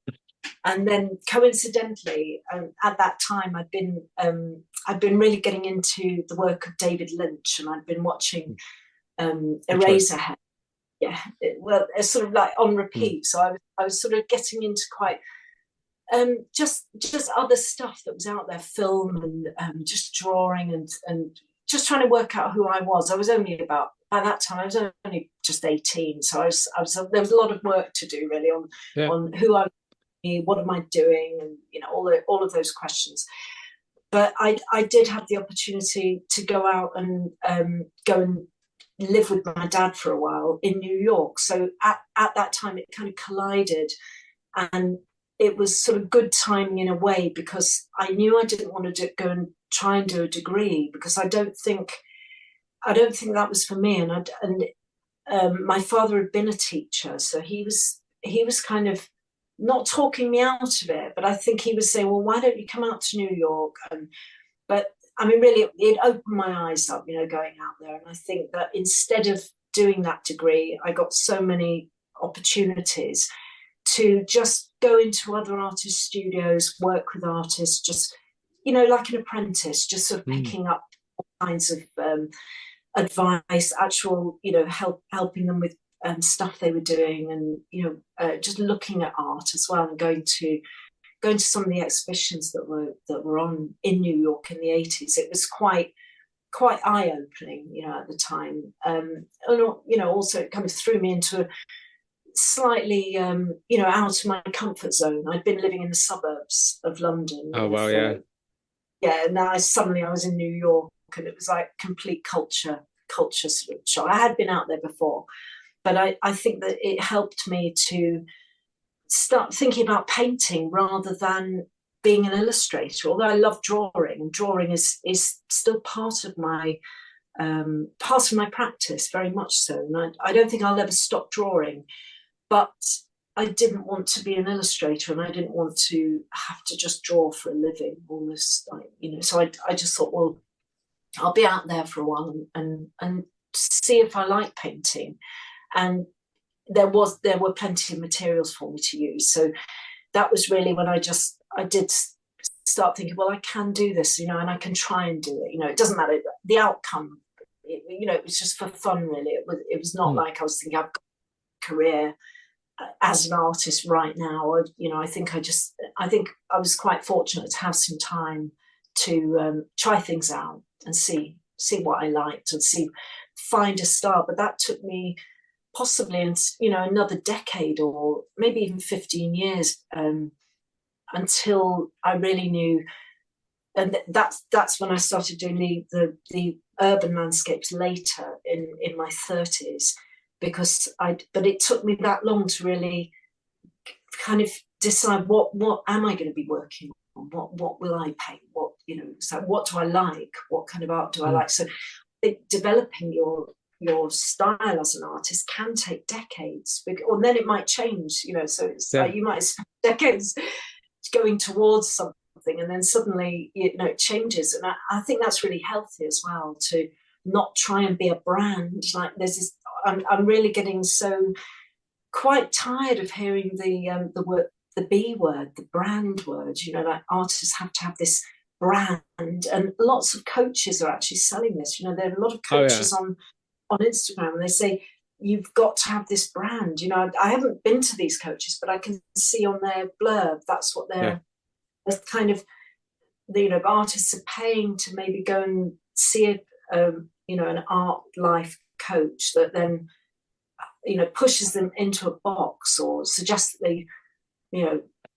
And then coincidentally, at that time, I'd been really getting into the work of David Lynch, and I'd been watching Eraserhead. Yeah, it's sort of like on repeat. So I was sort of getting into quite just other stuff that was out there, film and just drawing and just trying to work out who I was. I was only by that time I was only just 18, so there was a lot of work to do really on who I was, what am I doing, and all of those questions. But I did have the opportunity to go out and go and live with my dad for a while in New York. So at that time it kind of collided, and it was sort of good timing in a way, because I knew I didn't want to go and try and do a degree, because I don't think that was for me. And my father had been a teacher, so he was kind of not talking me out of it, but I think he was saying, well, why don't you come out to New York? But I mean, really, it opened my eyes up, going out there. And I think that instead of doing that degree, I got so many opportunities to just go into other artist studios, work with artists, just, like an apprentice, just sort of picking up all kinds of advice, actual, helping them with stuff they were doing, and, just looking at art as well, and going to some of the exhibitions that were on in New York in the 80s. It was quite eye-opening, at the time. And, also it kind of threw me into slightly, out of my comfort zone. I'd been living in the suburbs of London. Oh, wow, yeah. Yeah, and now suddenly I was in New York, and it was like complete culture sort of shock. I had been out there before, but I think that it helped me to start thinking about painting rather than being an illustrator. Although I love drawing, and drawing is still part of my practice, very much so. And I don't think I'll ever stop drawing. But I didn't want to be an illustrator, and I didn't want to have to just draw for a living, almost like, so I just thought, well, I'll be out there for a while and see if I like painting. And there were plenty of materials for me to use. So that was really when I did start thinking, well, I can do this, and I can try and do it. It doesn't matter the outcome. It was just for fun, really. It was not like I was thinking I've got a career as an artist right now. I think I was quite fortunate to have some time to try things out and see what I liked and find a style. But that took me possibly another decade or maybe even 15 years until I really knew. And that's when I started doing the urban landscapes later in my 30s, because but it took me that long to really kind of decide what am I going to be working on, what will I paint, so what do I like, what kind of art do I like. So developing your style as an artist can take decades, or then it might change, so it's like you might spend decades going towards something, and then suddenly it changes. And I think that's really healthy as well, to not try and be a brand. Like there's this, I'm really getting so quite tired of hearing the word, the B word, the brand word. Like artists have to have this brand, and lots of coaches are actually selling this. There are a lot of coaches on Instagram, and they say you've got to have this brand. I haven't been to these coaches, but I can see on their blurb that's what they're kind of, artists are paying to maybe go and see an art life coach that then pushes them into a box or suggests that they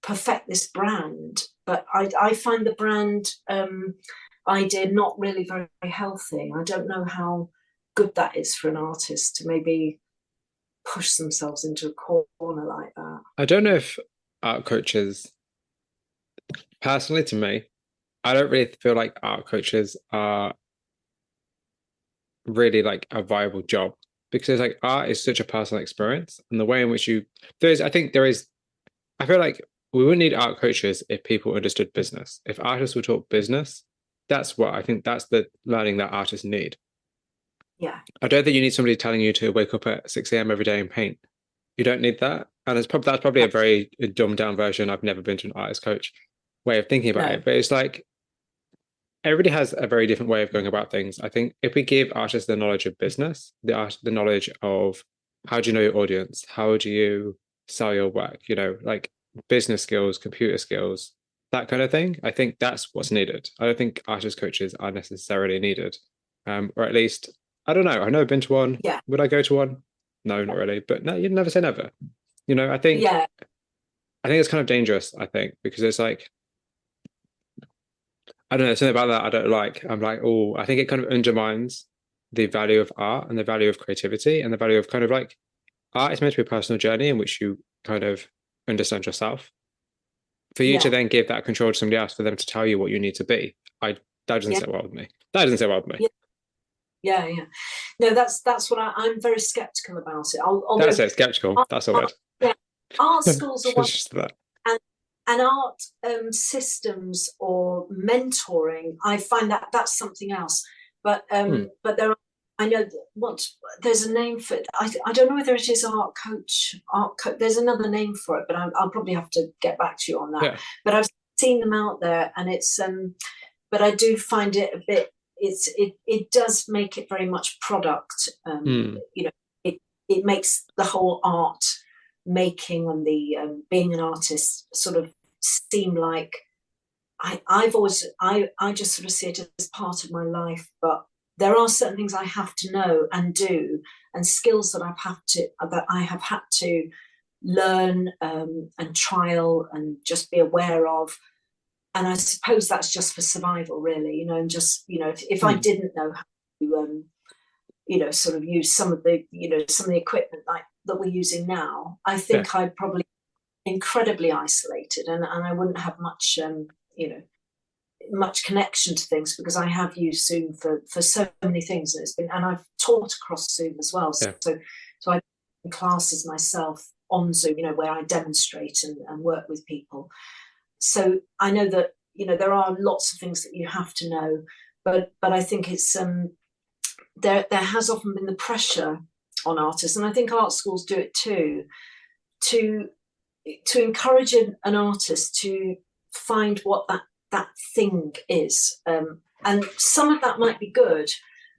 perfect this brand. But I find the brand idea not really very, very healthy. I don't know how good that is for an artist to maybe push themselves into a corner like that. I don't know if art coaches, personally to me, I don't really feel like art coaches are really like a viable job, because art is such a personal experience, and the way in which I feel like we wouldn't need art coaches if people understood business. If artists were taught business, that's what I think that's the learning that artists need. Yeah. I don't think you need somebody telling you to wake up at 6 a.m. every day and paint. You don't need that. And that's probably a very dumbed down version. I've never been to an artist coach way of thinking about it. But it's like everybody has a very different way of going about things. I think if we give artists the knowledge of business, the knowledge of how do you know your audience, how do you sell your work, like business skills, computer skills, that kind of thing, I think that's what's needed. I don't think artist coaches are necessarily needed. Or at least, I don't know. I've never been to one. Yeah. Would I go to one? No, not really. But no, you'd never say never. I think it's kind of dangerous, I think, because it's like, I don't know, something about that I don't like. I'm like, oh, I think it kind of undermines the value of art and the value of creativity and the value of kind of like art is meant to be a personal journey in which you kind of understand yourself. For you to then give that control to somebody else, for them to tell you what you need to be, that doesn't sit well with me. That doesn't sit well with me. Yeah. No, that's what I'm very skeptical about it. That's it, skeptical. That's a word. Yeah, art schools are one, just that. and art systems or mentoring, I find that's something else. But there are, I know there's a name for it. I don't know whether it is art coach. There's another name for it, but I'll probably have to get back to you on that. Yeah. But I've seen them out there, and it's but I do find it a bit. It does make it very much product. It makes the whole art making and the being an artist sort of seem like I just sort of see it as part of my life, but there are certain things I have to know and do, and skills that I have had to learn and trial and just be aware of. And I suppose that's just for survival, really, and just, if I didn't know how to, sort of use some of the equipment like that we're using now, I think I'd probably be incredibly isolated, and I wouldn't have much, much connection to things, because I have used Zoom for so many things, and I've taught across Zoom as well. So I do classes myself on Zoom, where I demonstrate and work with people. So I know that, there are lots of things that you have to know, but I think it's there has often been the pressure on artists, and I think art schools do it too, to encourage an artist to find what that thing is, and some of that might be good,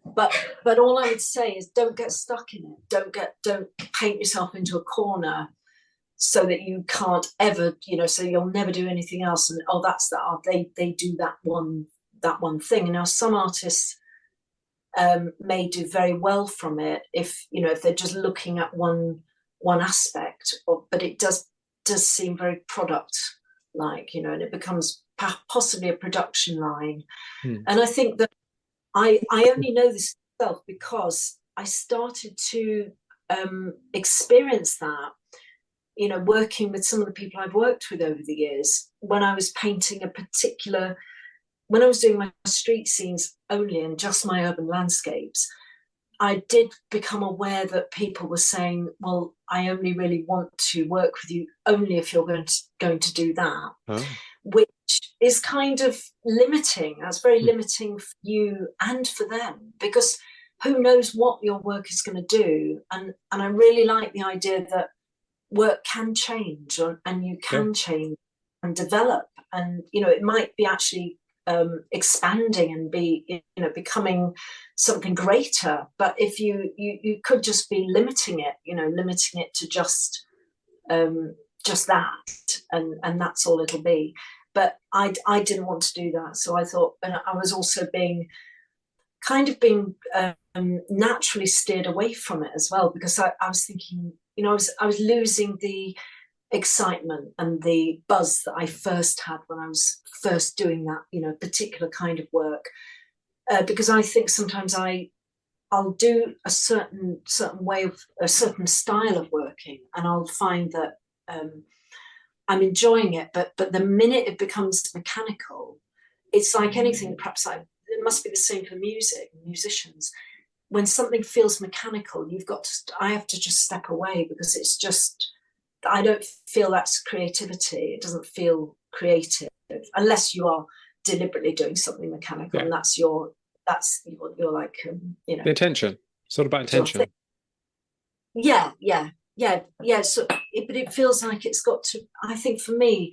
but all I would say is don't get stuck in it. Don't paint yourself into a corner so that you can't ever, so you'll never do anything else. And that's the art. They do that one thing. And now some artists may do very well from it if they're just looking at one aspect, but it does seem very product like, and it becomes possibly a production line. And I think that I only know this myself because I started to experience that, working with some of the people I've worked with over the years. When I was painting when I was doing my street scenes only and just my urban landscapes, I did become aware that people were saying, well, I only really want to work with you only if you're going to do that, which is kind of limiting. That's very limiting for you and for them, because who knows what your work is going to do. And I really like the idea that work can change, and you can change and develop, and it might be actually expanding and be becoming something greater. But if you could just be limiting it to just that, and that's all it'll be. But I didn't want to do that, so I thought, and I was also being naturally steered away from it as well, because I was thinking, I was losing the excitement and the buzz that I first had when I was first doing that, particular kind of work, because I think sometimes I'll do a certain way of a certain style of working, and I'll find that I'm enjoying it, but the minute it becomes mechanical, it's like anything. Perhaps it must be the same for musicians. When something feels mechanical, I have to just step away, because it's just I don't feel that's creativity. It doesn't feel creative unless you are deliberately doing something mechanical, and that's your like you know, the intention. It's all about intention. Yeah. So, but it feels like it's got to. I think for me,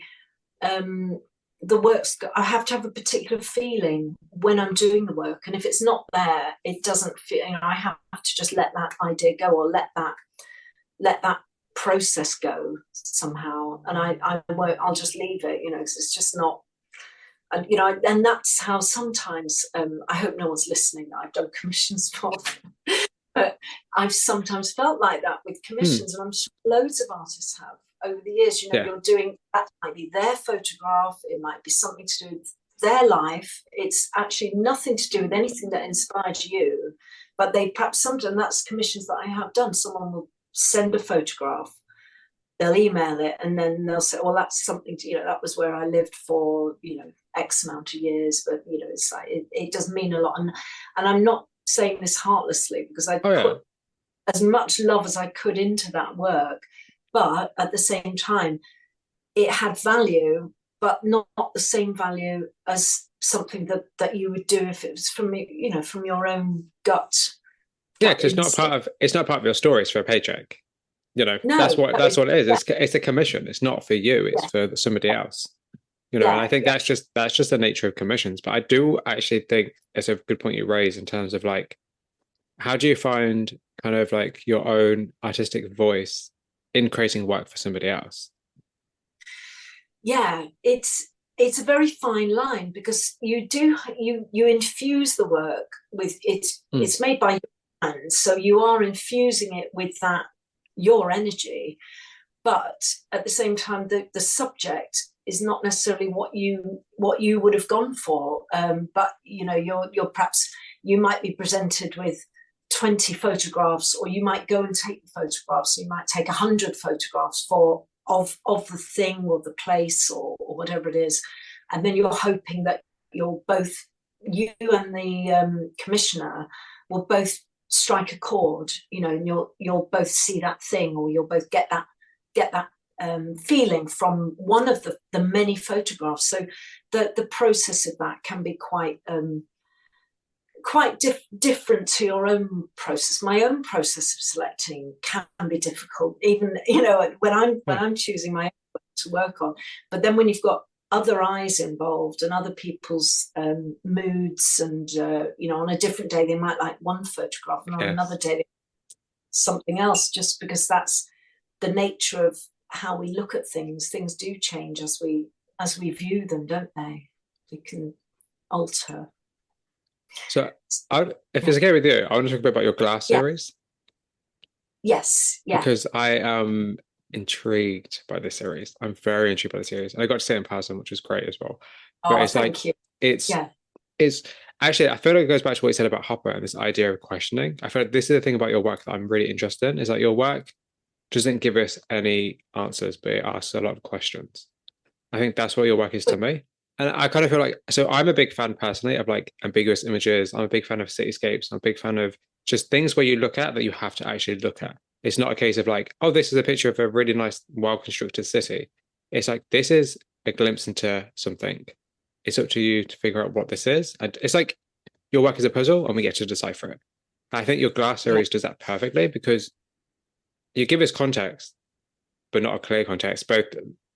the work's I have to have a particular feeling when I'm doing the work, and if it's not there, it doesn't feel. You know, I have to just let that idea go, or let that process go somehow, and I won't. I'll just leave it. You know, because it's just not. And you know, and that's how sometimes. I hope no one's listening that I've done commissions for. But I've sometimes felt like that with commissions, and I'm sure loads of artists have over the years. You know, you're doing that might be their photograph, it might be something to do with their life. It's actually nothing to do with anything that inspired you, but they perhaps sometimes that's commissions that I have done. Someone will send a photograph, they'll email it, and then they'll say, "Well, that's something to, you know, that was where I lived for, you know, X amount of years." But you know, it's like it does mean a lot, and I'm not saying this heartlessly, because I put as much love as I could into that work, but at the same time it had value, but not the same value as something that you would do if it was from, you know, from your own gut. Yeah, because it's not part of your stories for a paycheck. You know, that's what it is. It's a commission. It's not for you, it's for somebody else. You know, and I think that's just the nature of commissions. But I do actually think it's a good point you raise in terms of like, how do you find kind of like your own artistic voice in creating work for somebody else? Yeah, it's a very fine line, because you infuse the work with it's made by your hands, so you are infusing it with that your energy, but at the same time the subject is not necessarily what you would have gone for, but you know, you're perhaps, you might be presented with 20 photographs, or you might go and take the photographs, so you might take 100 photographs of the thing or the place or whatever it is, and then you're hoping that you and the commissioner will both strike a chord, you know, and you'll both see that thing, or you'll both get that feeling from one of the many photographs. So the process of that can be quite different to your own process. My own process of selecting can be difficult, even, you know, when I'm choosing my own work to work on. But then when you've got other eyes involved and other people's moods, and you know, on a different day they might like one photograph, and on another day something else, just because that's the nature of how we look at things. Things do change as we view them, don't they? They can alter. So, if it's okay with you, I want to talk a bit about your glass series. Yes, yeah. Because I am intrigued by this series. I'm very intrigued by the series, and I got to see it in person, which was great as well. But it's thank you. It's actually, I feel like it goes back to what you said about Hopper and this idea of questioning. I feel like this is the thing about your work that I'm really interested in, is that your work doesn't give us any answers, but it asks a lot of questions. I think that's what your work is to me. And I kind of feel like, so I'm a big fan personally of like ambiguous images. I'm a big fan of cityscapes. I'm a big fan of just things where you look at that you have to actually look at. It's not a case of like, oh, this is a picture of a really nice, well-constructed city. It's like, this is a glimpse into something. It's up to you to figure out what this is. And it's like your work is a puzzle and we get to decipher it. I think your glass series does that perfectly, because you give us context, but not a clear context, both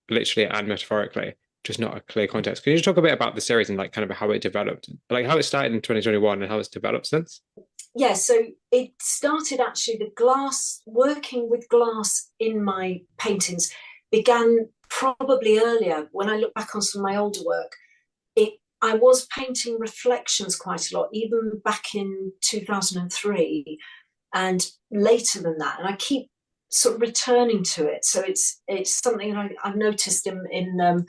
literally and metaphorically. Just not a clear context. Can you just talk a bit about the series and like kind of how it developed, like how it started in 2021 and how it's developed since? Yeah, so it started actually, working with glass in my paintings began probably earlier. When I look back on some of my older work, I was painting reflections quite a lot, even back in 2003 and later than that. And I keep sort of returning to it. So it's something I've noticed in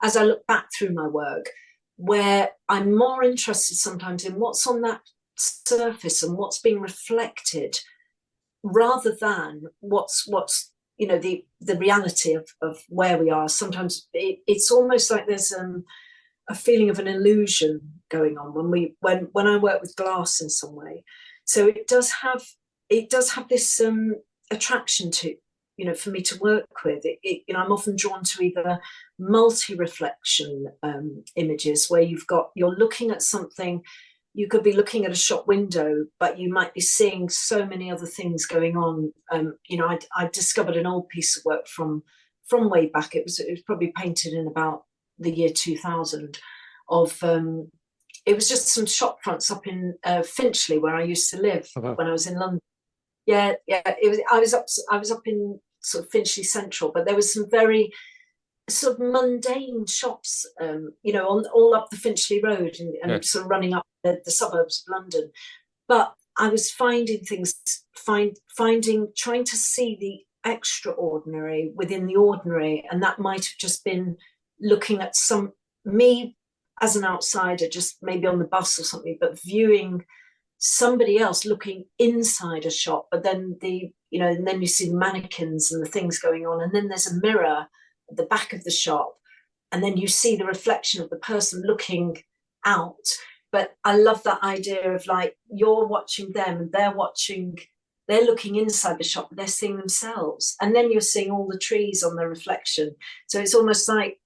as I look back through my work, where I'm more interested sometimes in what's on that surface and what's being reflected, rather than what's you know, the reality of where we are. Sometimes it's almost like there's a feeling of an illusion going on when I work with glass in some way. So it does have this attraction for me to work with. I'm often drawn to either multi-reflection images where you're looking at something. You could be looking at a shop window, but you might be seeing so many other things going on. I discovered an old piece of work from way back. It was probably painted in about the year 2000 of it was just some shop fronts up in Finchley, where I used to live when I was in London. Yeah. It was. I was up in sort of Finchley Central, but there was some very sort of mundane shops, all up the Finchley Road and sort of running up the suburbs of London. But I was finding things, trying to see the extraordinary within the ordinary, and that might have just been looking at me as an outsider, just maybe on the bus or something, but viewing somebody else looking inside a shop. But then and then you see the mannequins and the things going on, and then there's a mirror at the back of the shop, and then you see the reflection of the person looking out. But I love that idea of like, you're watching them and they're looking inside the shop, but they're seeing themselves, and then you're seeing all the trees on the reflection. So it's almost like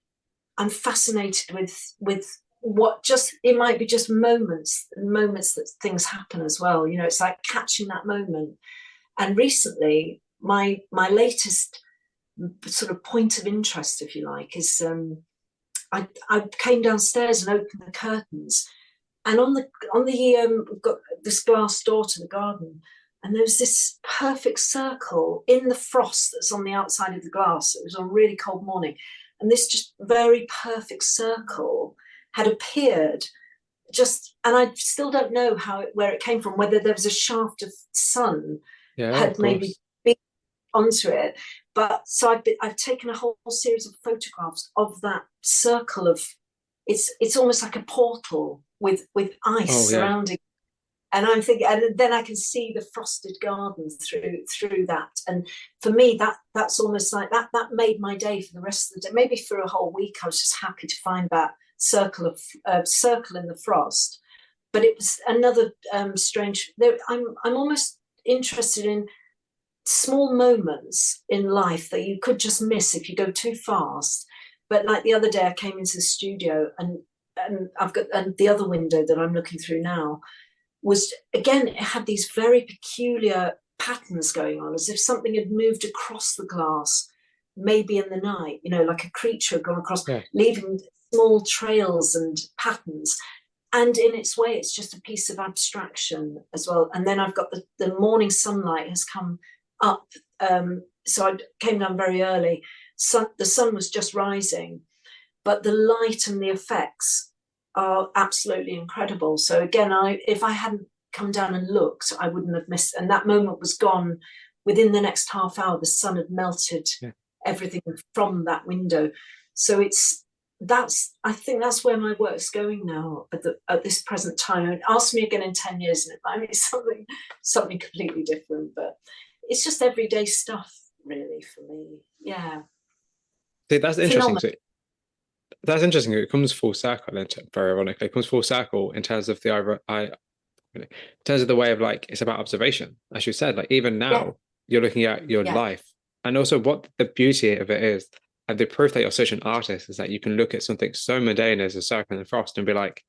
I'm fascinated with what it might be just moments that things happen as well. It's like catching that moment. And recently, my latest sort of point of interest, if you like, is I came downstairs and opened the curtains, and on the we've got this glass door to the garden, and there was this perfect circle in the frost that's on the outside of the glass. It was on a really cold morning, and this just very perfect circle had appeared and I still don't know where it came from, whether there was a shaft of sun had maybe been onto it. But so I've taken a whole series of photographs of that circle of, it's almost like a portal with ice surrounding. And I'm thinking, and then I can see the frosted garden through that. And for me, that's almost like that made my day for the rest of the day. Maybe for a whole week, I was just happy to find that circle in the frost. But it was another strange. I'm almost interested in small moments in life that you could just miss if you go too fast. But like the other day, I came into the studio, and the other window that I'm looking through now was, again, it had these very peculiar patterns going on, as if something had moved across the glass, maybe in the night, like a creature had gone across, leaving small trails and patterns. And in its way, it's just a piece of abstraction as well. And then I've got the morning sunlight has come up. So I came down very early. The sun was just rising, but the light and the effects are absolutely incredible. So again, if I hadn't come down and looked, I wouldn't have missed. And that moment was gone within the next half hour. The sun had melted everything from that window. So I think that's where my work's going now at this present time. And ask me again in 10 years and it might be something completely different, but it's just everyday stuff really for me. Yeah. See, that's interesting. That's interesting. It comes full circle, very ironically. It comes full circle in terms of in terms of the way of, like, it's about observation, as you said. Like, even now, you're looking at your life, and also what the beauty of it is, and the proof that you're such an artist is that you can look at something so mundane as a circle in the frost and be like,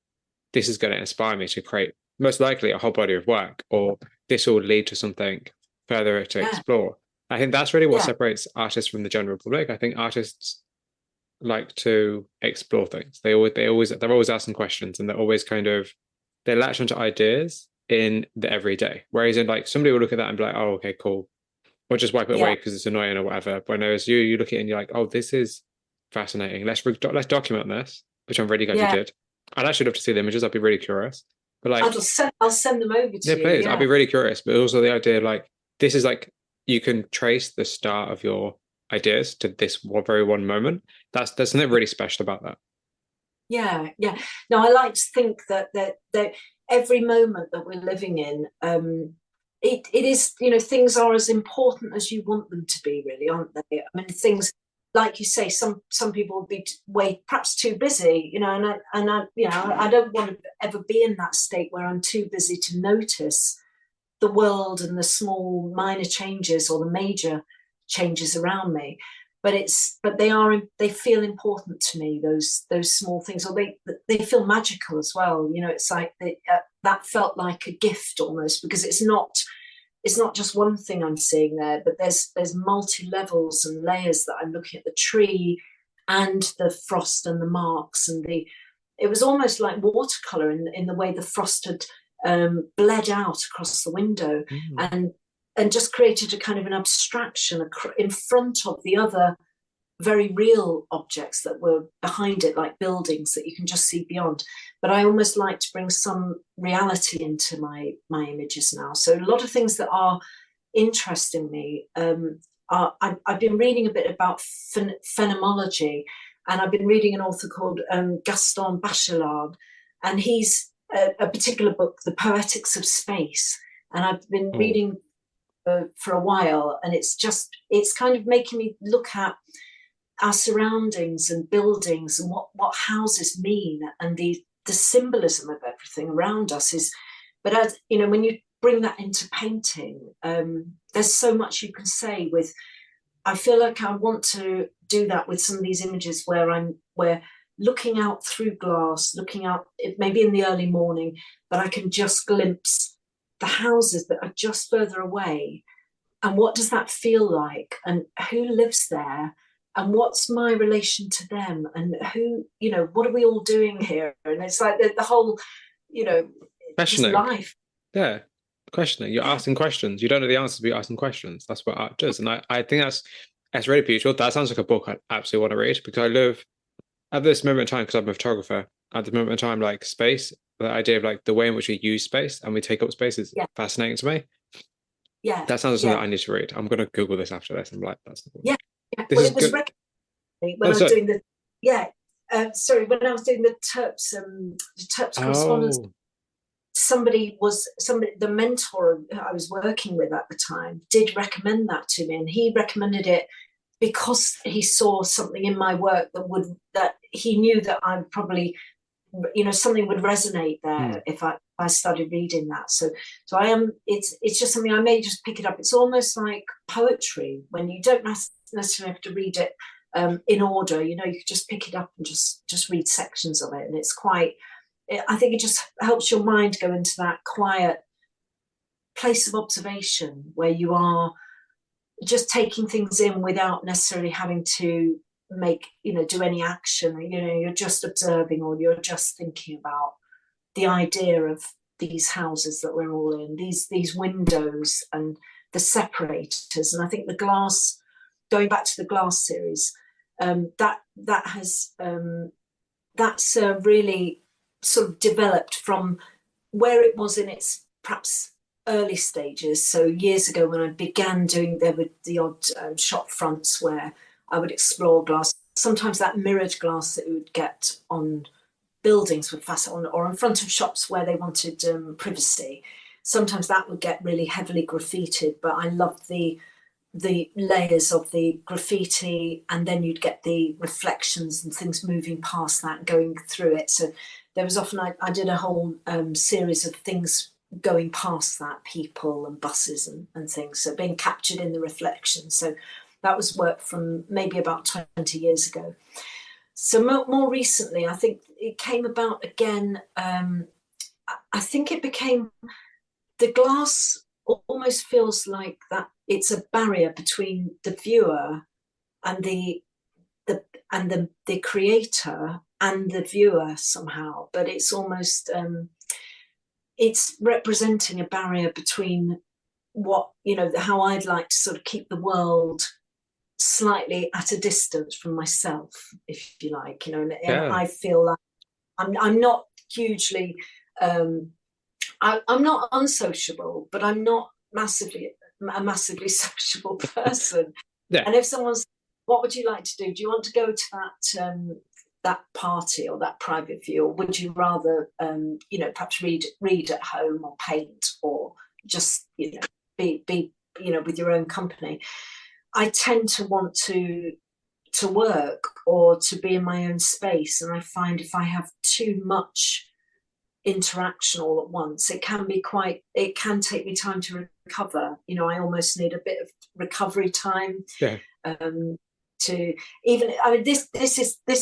this is going to inspire me to create, most likely, a whole body of work, or this will lead to something further to explore. I think that's really what separates artists from the general public. I think artists like to explore things. They're always asking questions, and they're always they latch onto ideas in the everyday. Whereas in, like, somebody will look at that and be like, oh, okay, cool, or just wipe it away because it's annoying or whatever. But whereas you look at it and you're like, oh, this is fascinating. Let's document this, which I'm really glad you did. I'd actually love to see the images. I'd be really curious. But like, I'll send them over to you. Yeah, please. I'd be really curious. But also the idea, like, this is like, you can trace the start of your ideas to this very one moment. There's something really special about that. Yeah. No, I like to think that every moment that we're living in, it is, things are as important as you want them to be, really, aren't they? I mean, things, like you say, some people will be perhaps too busy, and I don't want to ever be in that state where I'm too busy to notice the world and the small minor changes or the major changes around me. But they feel important to me, those small things, or they feel magical as well. It's like that felt like a gift almost, because it's not just one thing I'm seeing there, but there's multi levels and layers that I'm looking at, the tree and the frost and the marks, and it was almost like watercolor in the way the frost had bled out across the window, and just created a kind of an abstraction in front of the other very real objects that were behind it, like buildings that you can just see beyond. But I almost like to bring some reality into my images now. So a lot of things that are interesting me I've been reading a bit about phenomenology, and I've been reading an author called Gaston Bachelard, and he's a particular book, The Poetics of Space, and I've been reading for a while, and it's kind of making me look at our surroundings and buildings and what houses mean, and the symbolism of everything around us is. But as you know, when you bring that into painting, there's so much you can say with. I feel like I want to do that with some of these images where we're looking out through glass, looking out maybe in the early morning, but I can just glimpse the houses that are just further away, and what does that feel like, and who lives there, and what's my relation to them, and who, what are we all doing here? And it's like the whole, just life. Yeah, questioning. You're asking questions. You don't know the answers, but you're asking questions. That's what art does, and I think that's really beautiful. That sounds like a book I absolutely want to read, because I live at this moment in time, because I'm a photographer. At the moment in time, like space, the idea of like the way in which we use space and we take up space is fascinating to me. Yeah, that sounds like something that I need to read. I'm going to Google this after this. I'm like, that's the yeah. This well, is it was good. When I was doing the when I was doing the Terps correspondence, the mentor I was working with at the time did recommend that to me, and he recommended it because he saw something in my work that he knew that I probably, something would resonate there if I started reading that. So I am. It's just something I may just pick it up. It's almost like poetry when you don't necessarily have to read it in order. You could just pick it up and just read sections of it, and it's quite. I think it just helps your mind go into that quiet place of observation where you are just taking things in without necessarily having to do any action. You're just observing, or you're just thinking about the idea of these houses that we're all in, these windows and the separators. And I think the glass, going back to the glass series, that's really sort of developed from where it was in its perhaps early stages. So years ago when I began there were the odd shop fronts where I would explore glass. Sometimes that mirrored glass that you would get on buildings would fasten or in front of shops where they wanted privacy. Sometimes that would get really heavily graffitied, but I loved the layers of the graffiti, and then you'd get the reflections and things moving past that, going through it. So there was often, I did a whole series of things going past that, people and buses and things, so being captured in the reflection. So that was work from maybe about 20 years ago. So more recently, I think it came about again. I think it became, the glass almost feels like that it's a barrier between the viewer and the creator and the viewer somehow, but it's almost it's representing a barrier between what, how I'd like to sort of keep the world slightly at a distance from myself, if you like, and I feel like I'm not hugely I'm not unsociable, but I'm not a massively sociable person. And if someone's, what would you like to do? Do you want to go to that party or that private view, or would you rather perhaps read at home or paint, or just be with your own company? I tend to want to work or to be in my own space, and I find if I have too much interaction all at once. It can take me time to recover. You know, I almost need a bit of recovery time. Yeah. To even, I mean, this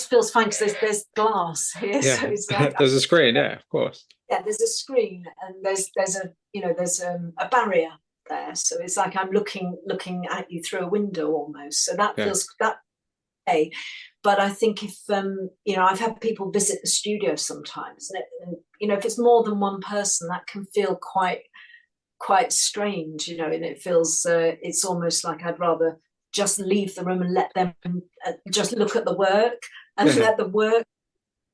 feels fine because there's glass here, Yeah. so it's like There's a screen, yeah, of course. Yeah, there's a screen, and there's a barrier there, so it's like I'm looking at you through a window almost. So that feels that way. But I think if I've had people visit the studio sometimes, and if it's more than one person, that can feel quite strange, and it feels it's almost like I'd rather just leave the room and let them just look at the work and let the work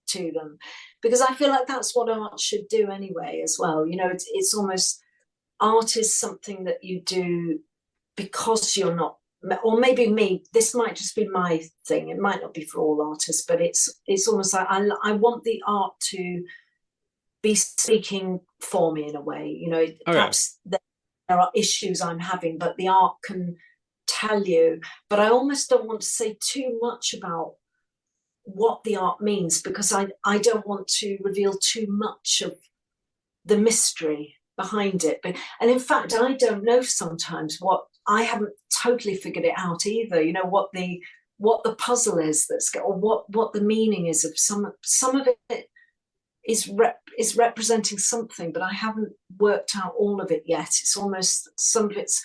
to them, because I feel like that's what art should do anyway as well. It's almost, art is something that you do because you're not, or maybe this might just be my thing, it might not be for all artists, but it's almost like I want the art to be speaking for me in a way. Perhaps there are issues I'm having, but the art can tell you. But I almost don't want to say too much about what the art means, because I don't want to reveal too much of the mystery behind it. And in fact, I don't know sometimes I haven't totally figured it out either. What the puzzle is or what the meaning is of some of it is representing something, but I haven't worked out all of it yet. It's almost, some of it's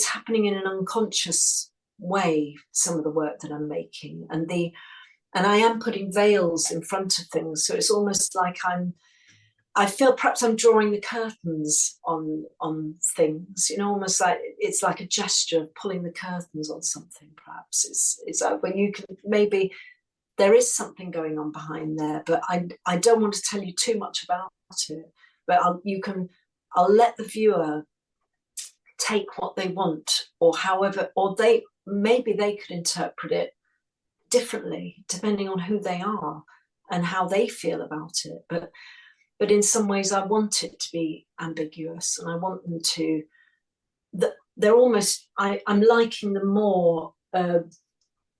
happening in an unconscious way, some of the work that I'm making, and I am putting veils in front of things, so it's almost like I feel perhaps I'm drawing the curtains on things, almost like it's like a gesture of pulling the curtains on something. Perhaps it's like when you can, maybe there is something going on behind there, but I don't want to tell you too much about it. But I'll let the viewer take what they want, or however, or maybe they could interpret it differently depending on who they are and how they feel about it. But in some ways I want it to be ambiguous, and I want them to, they're almost, I'm liking them more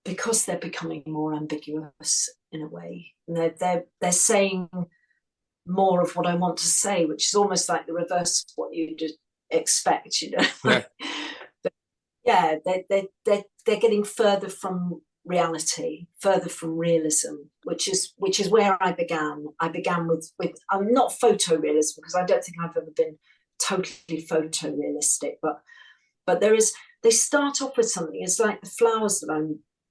because they're becoming more ambiguous in a way, and they're saying more of what I want to say, which is almost like the reverse of what you just expect. Yeah. But yeah, they're getting further from reality, further from realism, which is where I began. I began with I'm not photorealism, because I don't think I've ever been totally photorealistic, but they start off with something. It's like the flowers that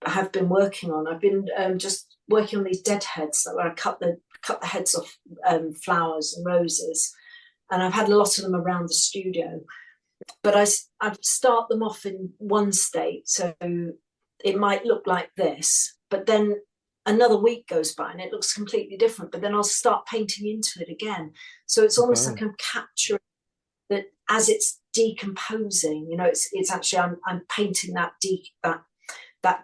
I have been working on. I've been just working on these dead heads, where I cut the heads off flowers and roses, and I've had a lot of them around the studio. But I start them off in one state, so it might look like this, but then another week goes by and it looks completely different, but then I'll start painting into it again. So it's almost like I'm capturing that as it's decomposing. It's actually, I'm painting that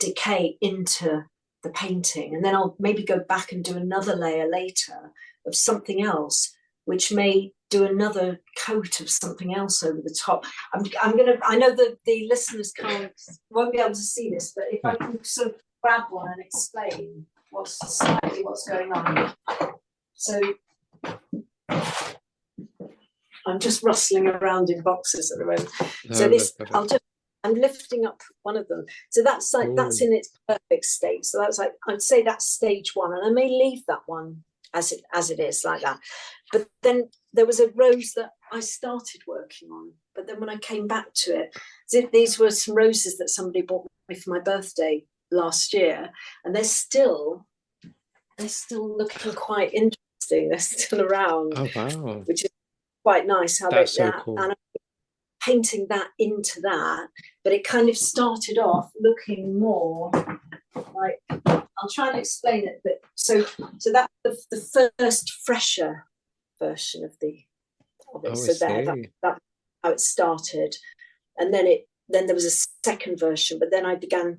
decay into the painting, and then I'll maybe go back and do another layer later of something else, which may do another coat of something else over the top. I know that the listeners won't be able to see this, but if I can sort of grab one and explain what's going on. So I'm just rustling around in boxes at the moment. So I'm lifting up one of them. So that's in its perfect state. So that's like, I'd say that's stage one, and I may leave that one as it is like that. But then there was a rose that I started working on, but then when I came back to it, these were some roses that somebody bought me for my birthday last year, and they're still looking quite interesting. They're still around. Oh wow! Which is quite nice. That's so cool. And I'm painting that into that, but it kind of started off looking more like, I'll try and explain it, but so that's the first fresher version of it. So that's how it started, and then there was a second version, but then I began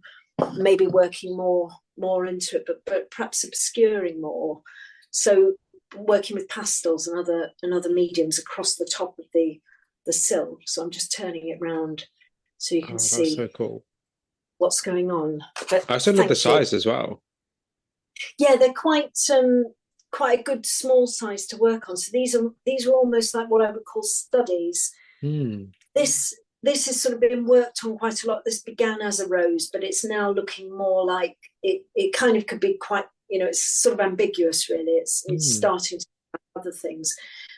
maybe working more into it, but perhaps obscuring more. So working with pastels and other mediums across the top of the silk. So I'm just turning it round so you can see so cool what's going on. But I also love the size as well. Yeah, they're quite quite a good small size to work on. So these are almost like what I would call studies. Hmm. This has sort of been worked on quite a lot. This began as a rose, but it's now looking more like it kind of could be quite, it's sort of ambiguous, really. It's starting to have other things.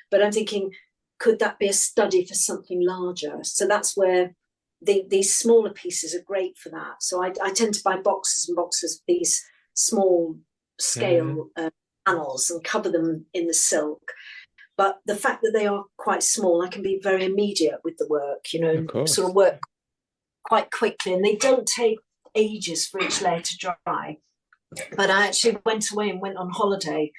But I'm thinking, could that be a study for something larger? So that's where these smaller pieces are great for that. So I tend to buy boxes and boxes of these small scale panels and cover them in the silk. But the fact that they are quite small, I can be very immediate with the work, sort of work quite quickly. And they don't take ages for each layer to dry. But I actually went away and went on holiday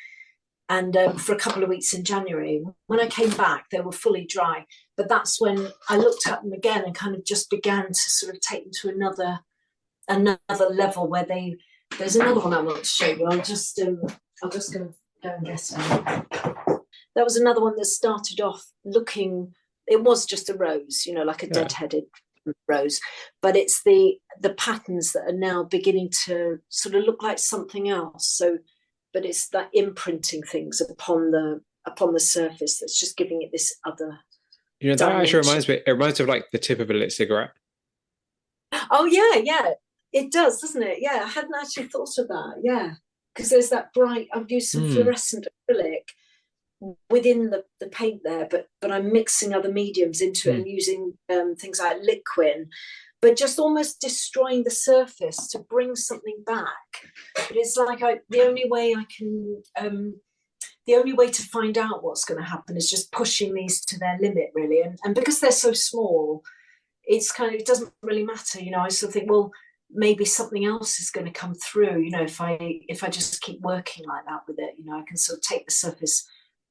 and for a couple of weeks in January. When I came back, they were fully dry. But that's when I looked at them again and kind of just began to sort of take them to another level where there's another one I want to show you. I'm just going to go and get it. That was another one that started off looking, it was just a rose, like a dead-headed rose, but it's the patterns that are now beginning to sort of look like something else. So, but it's that imprinting things upon the surface that's just giving it this other. That actually reminds me. It reminds me of like the tip of a lit cigarette. Oh yeah, it does, doesn't it? Yeah, I hadn't actually thought of that. Yeah, because there's that bright. I've used some fluorescent acrylic within the paint there, but I'm mixing other mediums into it and using things like liquid, but just almost destroying the surface to bring something back. But it's like the only way to find out what's going to happen is just pushing these to their limit, really. And because they're so small, it's kind of, it doesn't really matter. I sort of think, well, maybe something else is going to come through. If I just keep working like that with it, I can sort of take the surface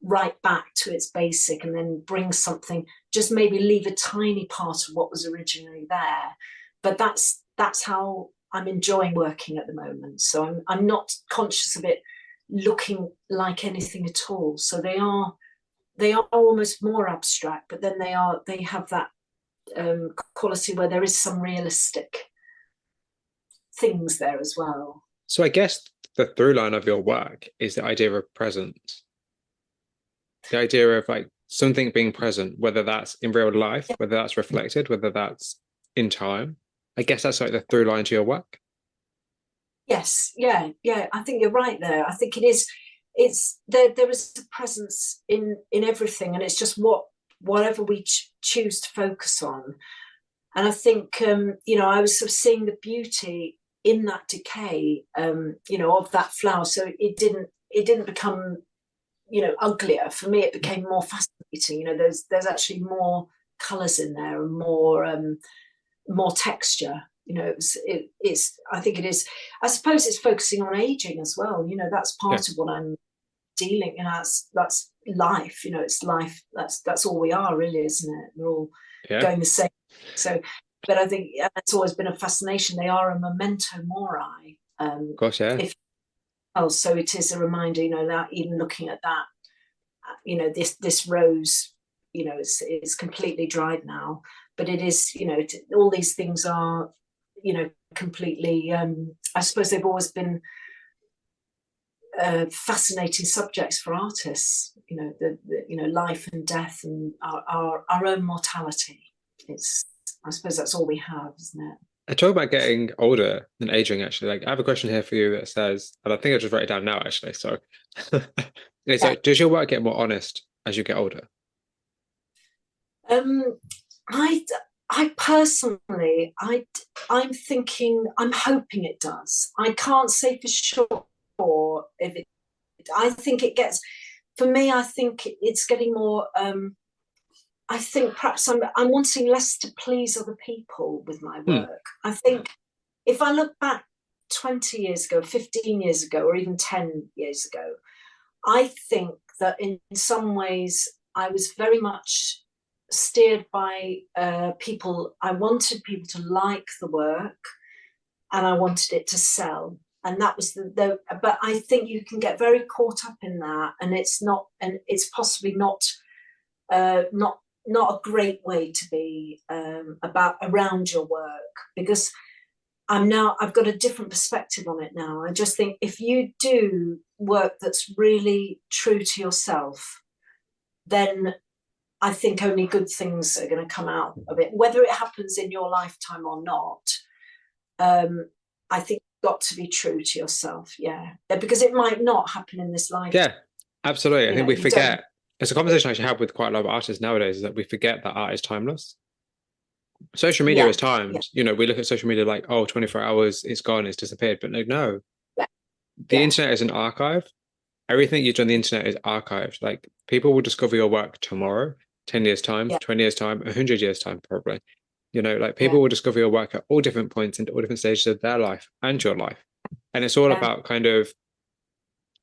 right back to its basic and then bring something, just maybe leave a tiny part of what was originally there. But that's how I'm enjoying working at the moment. So I'm not conscious of it looking like anything at all. So they are almost more abstract, but then they have that quality where there is some realistic things there as well. So I guess the through line of your work is the idea of presence. The idea of like something being present, whether that's in real life, whether that's reflected, whether that's in time. I guess that's like the through line to your work. Yes, yeah. I think you're right there. I think it is. It's there. There is a presence in everything, and it's just whatever we choose to focus on. And I think I was sort of seeing the beauty in that decay, of that flower. So it didn't become uglier. For me, it became more fascinating. There's actually more colors in there and more texture. It's I think it is. I suppose it's focusing on aging as well. That's part of what I'm dealing. That's life. It's life. That's all we are, really, isn't it? We're all going the same. So, but I think it's always been a fascination. They are a memento mori. Of course, yeah. So it is a reminder, that even looking at that, this rose, it's completely dried now, but it is, all these things are, completely, I suppose they've always been fascinating subjects for artists, life and death and our own mortality. I suppose that's all we have, isn't it? I talk about getting older than aging, actually. Like, I have a question here for you that says, and I think I'll just write it down now, actually. So, it's like, does your work get more honest as you get older? I personally, I'm thinking, I'm hoping it does. I can't say for sure if it. I think it gets. For me, I think it's getting more. I think perhaps I'm wanting less to please other people with my work. I think if I look back 20 years ago, 15 years ago, or even 10 years ago, I think that in some ways I was very much steered by people. I wanted people to like the work and I wanted it to sell. And that was but I think you can get very caught up in that, and it's possibly not a great way to be around your work, because I've got a different perspective on it now. I just think if you do work that's really true to yourself, then I think only good things are going to come out of it, whether it happens in your lifetime or not. I think you've got to be true to yourself, yeah, because it might not happen in this lifetime. Yeah, absolutely. I think we You don't. forget. It's a conversation I actually have with quite a lot of artists nowadays, is that we forget that art is timeless. Social media Yeah, is yeah, timed. We look at social media like, oh, 24 hours, it's gone, it's disappeared. But no, yeah, the yeah, internet is an archive. Everything you've done on the internet is archived. Like, people will discover your work tomorrow, 10 years time, yeah, 20 years time, 100 years time, probably. Like, yeah, people will discover your work at all different points and all different stages of their life and your life. And it's all yeah, about kind of,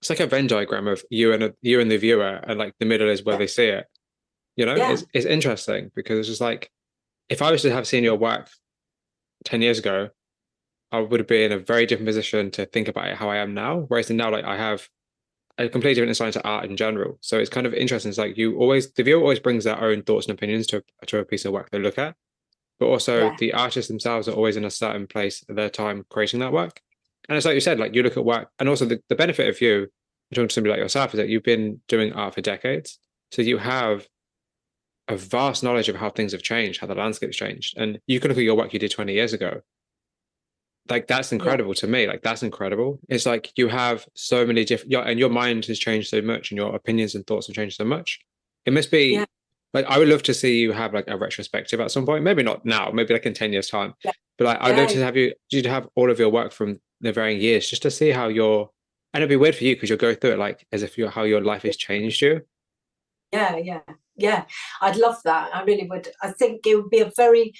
it's like a Venn diagram of you and the viewer, and like the middle is where yeah, they see it. yeah, It's interesting because it's just like, if I was to have seen your work 10 years ago, I would be in a very different position to think about it how I am now. Whereas now, like, I have a completely different insight to art in general. So it's kind of interesting. It's like, the viewer always brings their own thoughts and opinions to a piece of work they look at, but also yeah, the artists themselves are always in a certain place at their time creating that work. And it's like you said, like, you look at work, and also the benefit of you talking to somebody like yourself is that you've been doing art for decades. So you have a vast knowledge of how things have changed, how the landscape's changed. And you can look at your work you did 20 years ago. Like, that's yeah, incredible to me. Like, that's incredible. It's like you have so many different, and your mind has changed so much, and your opinions and thoughts have changed so much. It must yeah, be like, I would love to see you have like a retrospective at some point. Maybe not now, maybe like in 10 years' time. yeah, But like, I'd love yeah, to have you to have all of your work from the varying years, just to see how and it'd be weird for you because you'll go through it like as if how your life has changed you. yeah, yeah, yeah. I'd love that. I really would. I think it would be a very.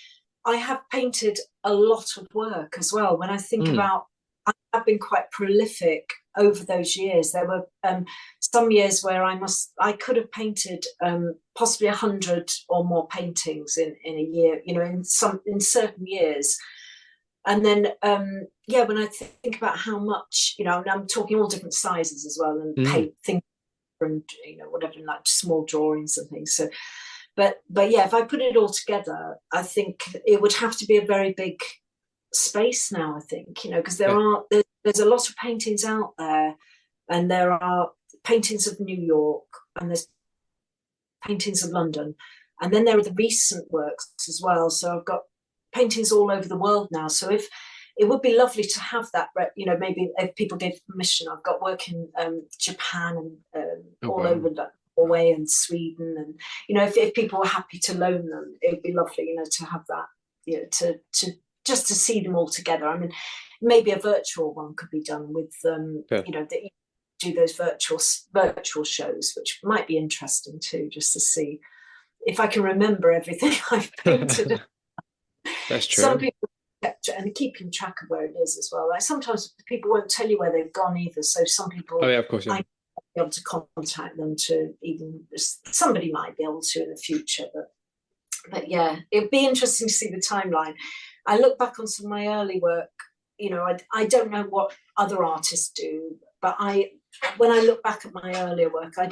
I have painted a lot of work as well. When I think Mm. about, I've been quite prolific over those years. There were some years where I could have painted possibly 100 or more paintings in a year. In certain years. And then yeah, when I think about how much, and I'm talking all different sizes as well, and Mm. paint things and whatever, like small drawings and things. So but yeah, if I put it all together, I think it would have to be a very big space now, I think, because Yeah. there's a lot of paintings out there, and there are paintings of New York, and there's paintings of London, and then there are the recent works as well. So I've got paintings all over the world now. So if it would be lovely to have that, maybe if people gave permission. I've got work in Japan and Oh, all wow. over Norway and Sweden, and if people were happy to loan them, it would be lovely, to have that, to just to see them all together. I mean, maybe a virtual one could be done with Yeah. that you do those virtual shows, which might be interesting too, just to see if I can remember everything I've painted. That's Some true. people, and keeping track of where it is as well. Like, sometimes people won't tell you where they've gone either. So some Oh, people, yeah, of course. I Yeah. might be able to contact them, to even somebody might be able to in the future. But yeah, it'd be interesting to see the timeline. I look back on some of my early work. I don't know what other artists do, but when I look back at my earlier work, I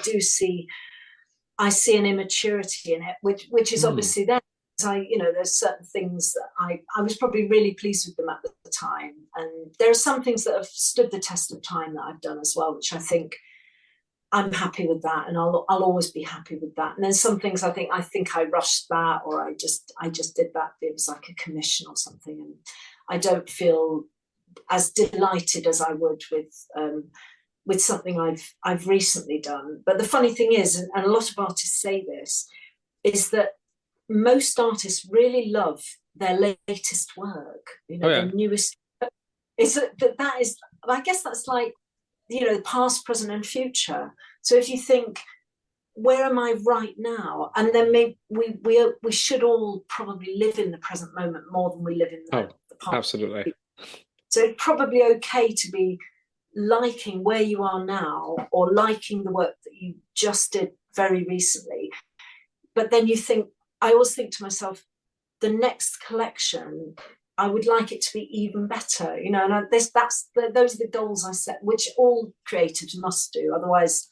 see an immaturity in it, which is Mm. obviously there. There's certain things that I was probably really pleased with them at the time, and there are some things that have stood the test of time that I've done as well, which I think I'm happy with that, and I'll always be happy with that. And then some things I think I rushed that, or I just did that. It was like a commission or something, and I don't feel as delighted as I would with something I've recently done. But the funny thing is, and a lot of artists say this, is that most artists really love their latest work, Oh, their yeah. newest. Is that is, I guess that's like, past, present, and future. So if you think, where am I right now? And then maybe we should all probably live in the present moment more than we live in Oh, the past. absolutely. So it's probably okay to be liking where you are now, or liking the work that you just did very recently. But then I always think to myself, the next collection, I would like it to be even better, and those are the goals I set, which all creatives must do. Otherwise,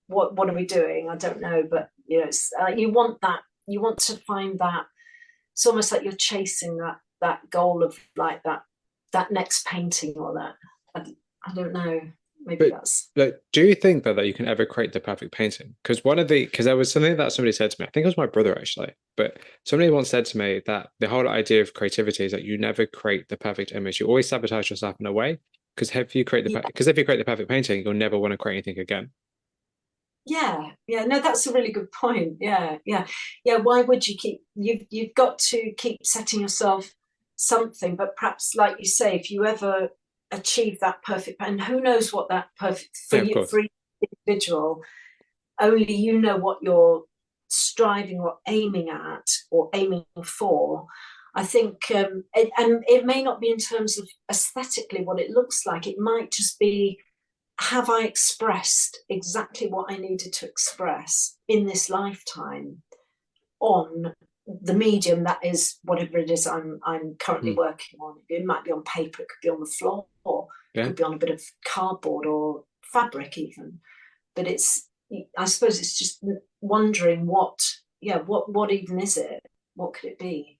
what are we doing? I don't know. But you want that. You want to find that. It's almost like you're chasing that goal of like that that next painting or that. I don't know. Maybe But that's. like, do you think that you can ever create the perfect painting? Because there was something that somebody said to me. I think it was my brother actually, but somebody once said to me that the whole idea of creativity is that you never create the perfect image. You always sabotage yourself in a way. Yeah, If you create the perfect painting, you'll never want to create anything again. yeah. No, that's a really good point. Yeah. Why would you keep? You've got to keep setting yourself something, but perhaps, like you say, if you ever achieve that perfect, and who knows what that perfect for Yeah, of you, course. for each individual, only you know what you're striving or aiming at or aiming for. I think, and it may not be in terms of aesthetically what it looks like. It might just be, have I expressed exactly what I needed to express in this lifetime on the medium that is whatever it is I'm currently Hmm. working on. It might be on paper, it could be on the floor, it Yeah. could be on a bit of cardboard or fabric even. But I suppose it's just wondering what even is it? What could it be?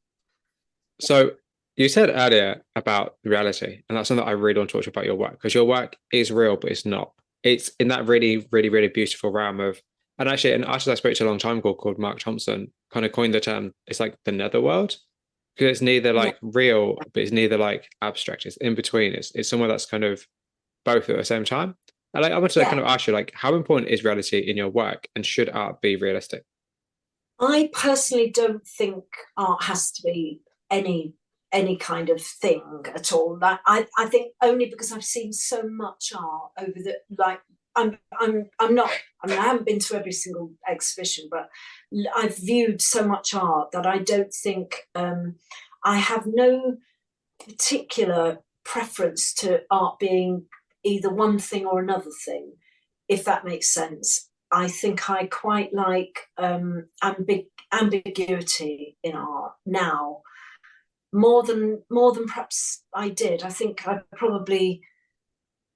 So you said earlier about reality, and that's something that I really want to talk about your work because your work is real, but it's not. It's in that really, really, really beautiful realm of, and actually, an artist I spoke to a long time ago called Mark Thompson kind of coined the term. It's like the netherworld because it's neither Yeah, like real, but it's neither like abstract. It's in between. It's somewhere that's kind of both at the same time. And like I want to yeah. kind of ask you, like, how important is reality in your work, and should art be realistic? I personally don't think art has to be any any kind of thing at all. Like I think only because I've seen so much art over the like I'm not I mean I haven't been to every single exhibition, but I've viewed so much art that I don't think I have no particular preference to art being either one thing or another thing, if that makes sense. I think I quite like ambiguity in art now more than perhaps I did. I think I probably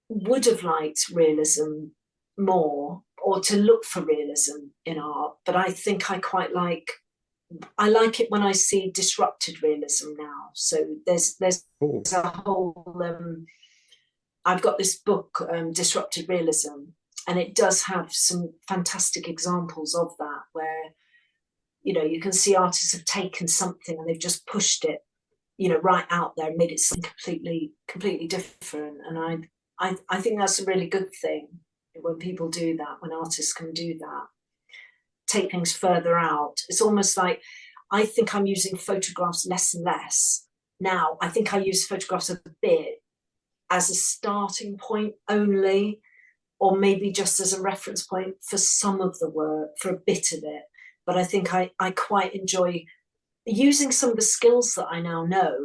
would have liked realism more or to look for realism in art, but I think I like it when I see disrupted realism now. So there's Oh, a whole I've got this book, Disrupted Realism, and it does have some fantastic examples of that where, you can see artists have taken something and they've just pushed it, right out there and made it something completely different. And I think that's a really good thing when people do that, when artists can do that, take things further out. It's almost like I think I'm using photographs less and less now. I think I use photographs a bit as a starting point only, or maybe just as a reference point for some of the work, for a bit of it. But I think I quite enjoy using some of the skills that I now know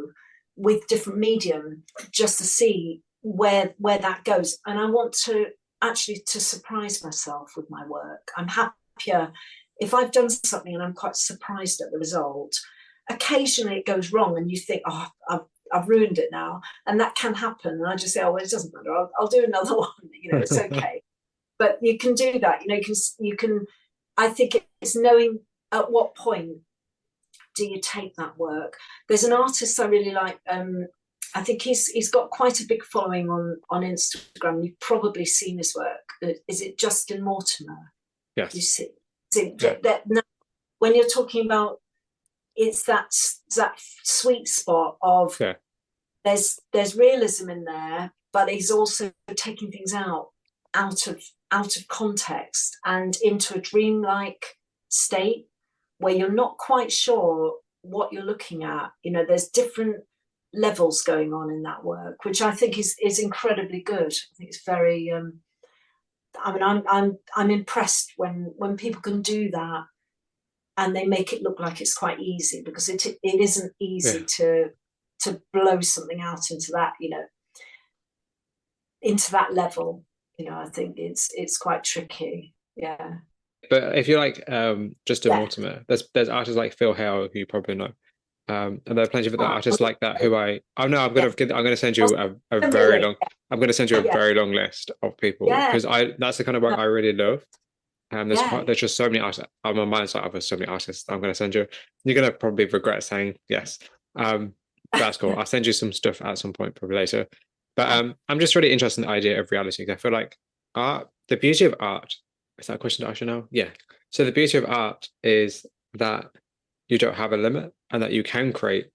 with different medium just to see where that goes. And I want to actually to surprise myself with my work. I'm happier if I've done something and I'm quite surprised at the result. Occasionally it goes wrong and you think, oh, I've ruined it now. And that can happen. And I just say, oh, well, it doesn't matter. I'll do another one. It's okay. But you can do that. You can, I think it's knowing at what point do you take that work. There's an artist I really like. I think he's got quite a big following on Instagram. You've probably seen his work. Is it Justin Mortimer? You yes. see Yeah. that when you're talking about, it's that sweet spot of Yeah. there's realism in there, but he's also taking things out of context and into a dreamlike state where you're not quite sure what you're looking at. There's different levels going on in that work, which I think is incredibly good. I think it's very. I mean, I'm impressed when people can do that and they make it look like it's quite easy, because it isn't Yeah. easy to blow something out into that level. I think it's quite tricky. Yeah. But if you like Justin Yeah. Mortimer, there's artists like Phil Hale who you probably know. And there are plenty of other Oh, artists like that who I know yeah. I'm gonna send you a very Really? long I'm gonna send you a Yeah. very long list of people Yeah. because I that's the kind of work I really love. Yeah. There's just so many artists. My mind's like, there's so many artists I'm gonna send you. You're gonna probably regret saying yes. Um, That's cool. I'll send you some stuff at some point, probably later. But I'm just really interested in the idea of reality. I feel like art, the beauty of art, is that a question that I should know? Yeah. So the beauty of art is that you don't have a limit and that you can create,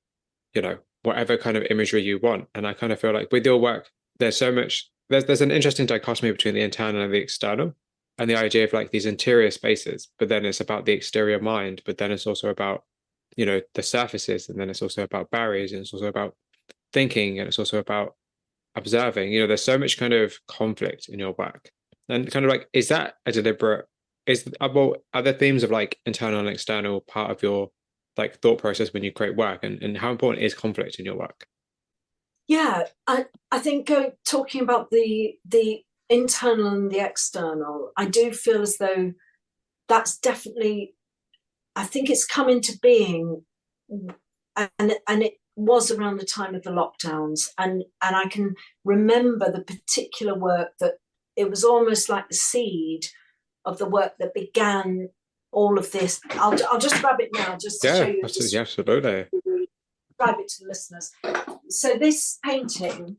whatever kind of imagery you want. And I kind of feel like with your work, there's so much, there's an interesting dichotomy between the internal and the external, and the idea of like these interior spaces, but then it's about the exterior mind, but then it's also about, the surfaces, and then it's also about barriers, and it's also about thinking, and it's also about observing. There's so much kind of conflict in your work. And kind of like, is that a deliberate, are the themes of like internal and external part of your like thought process when you create work, and how important is conflict in your work? Yeah, I think talking about the internal and the external, I do feel as though that's definitely, I think it's come into being, and it was around the time of the lockdowns, and I can remember the particular work that it was almost like the seed of the work that began all of this. I'll just grab it now just to show you. Yeah, absolutely. Describe it to the listeners. So this painting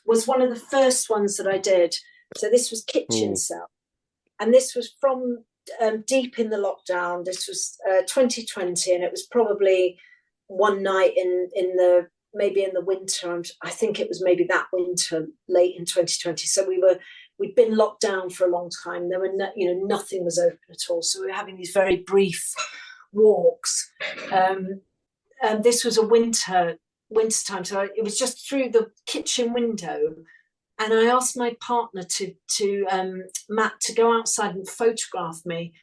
was one of the first ones that I did. So this was Kitchen Cell, and this was from deep in the lockdown. This was 2020, and it was probably one night in the maybe in the winter. I think it was maybe that winter, late in 2020. So we'd been locked down for a long time. There were nothing was open at all. So we were having these very brief walks. And this was a wintertime, so it was just through the kitchen window. And I asked my partner Matt, to go outside and photograph me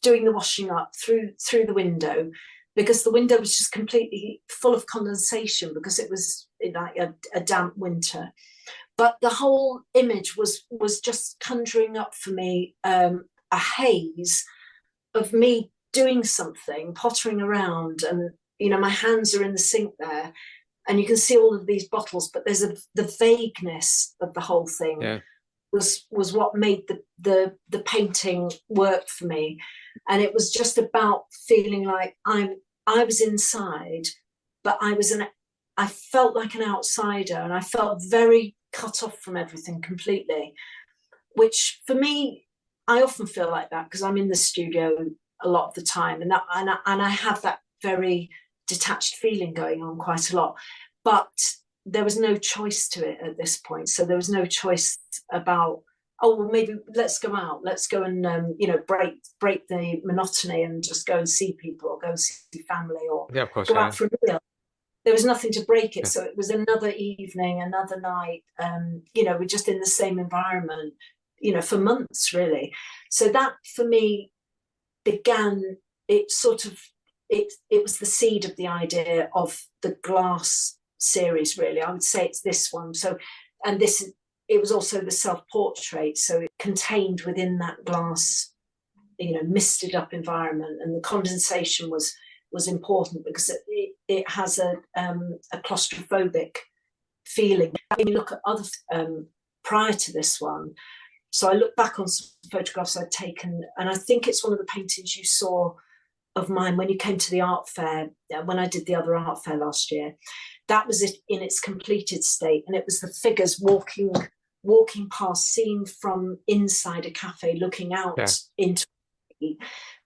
doing the washing up through the window, because the window was just completely full of condensation because it was like a damp winter. But the whole image was just conjuring up for me a haze of me doing something, pottering around, and my hands are in the sink there, and you can see all of these bottles, but there's the vagueness of the whole thing was what made the painting work for me. And it was just about feeling like I was inside, but I felt like an outsider, and I felt very cut off from everything completely, which for me, I often feel like that because I'm in the studio a lot of the time, and I have that very detached feeling going on quite a lot. But there was no choice to it at this point. So there was no choice about, oh, well, maybe let's go out, let's go and break the monotony and just go and see people, or go and see family, or go out for a meal. There was nothing to break it. So it was another evening, another night, we're just in the same environment, for months really. So that for me began, it was the seed of the idea of the glass series, really. I would say it's this one. So, and it was also the self-portrait. So it contained within that glass, misted up environment, and the condensation was important because it has a claustrophobic feeling. When you look at other prior to this one, so I look back on some photographs I'd taken, and I think it's one of the paintings you saw of mine when you came to the art fair, when I did the other art fair last year. That was it in its completed state, and it was the figures walking past, seen from inside a cafe, looking out into it.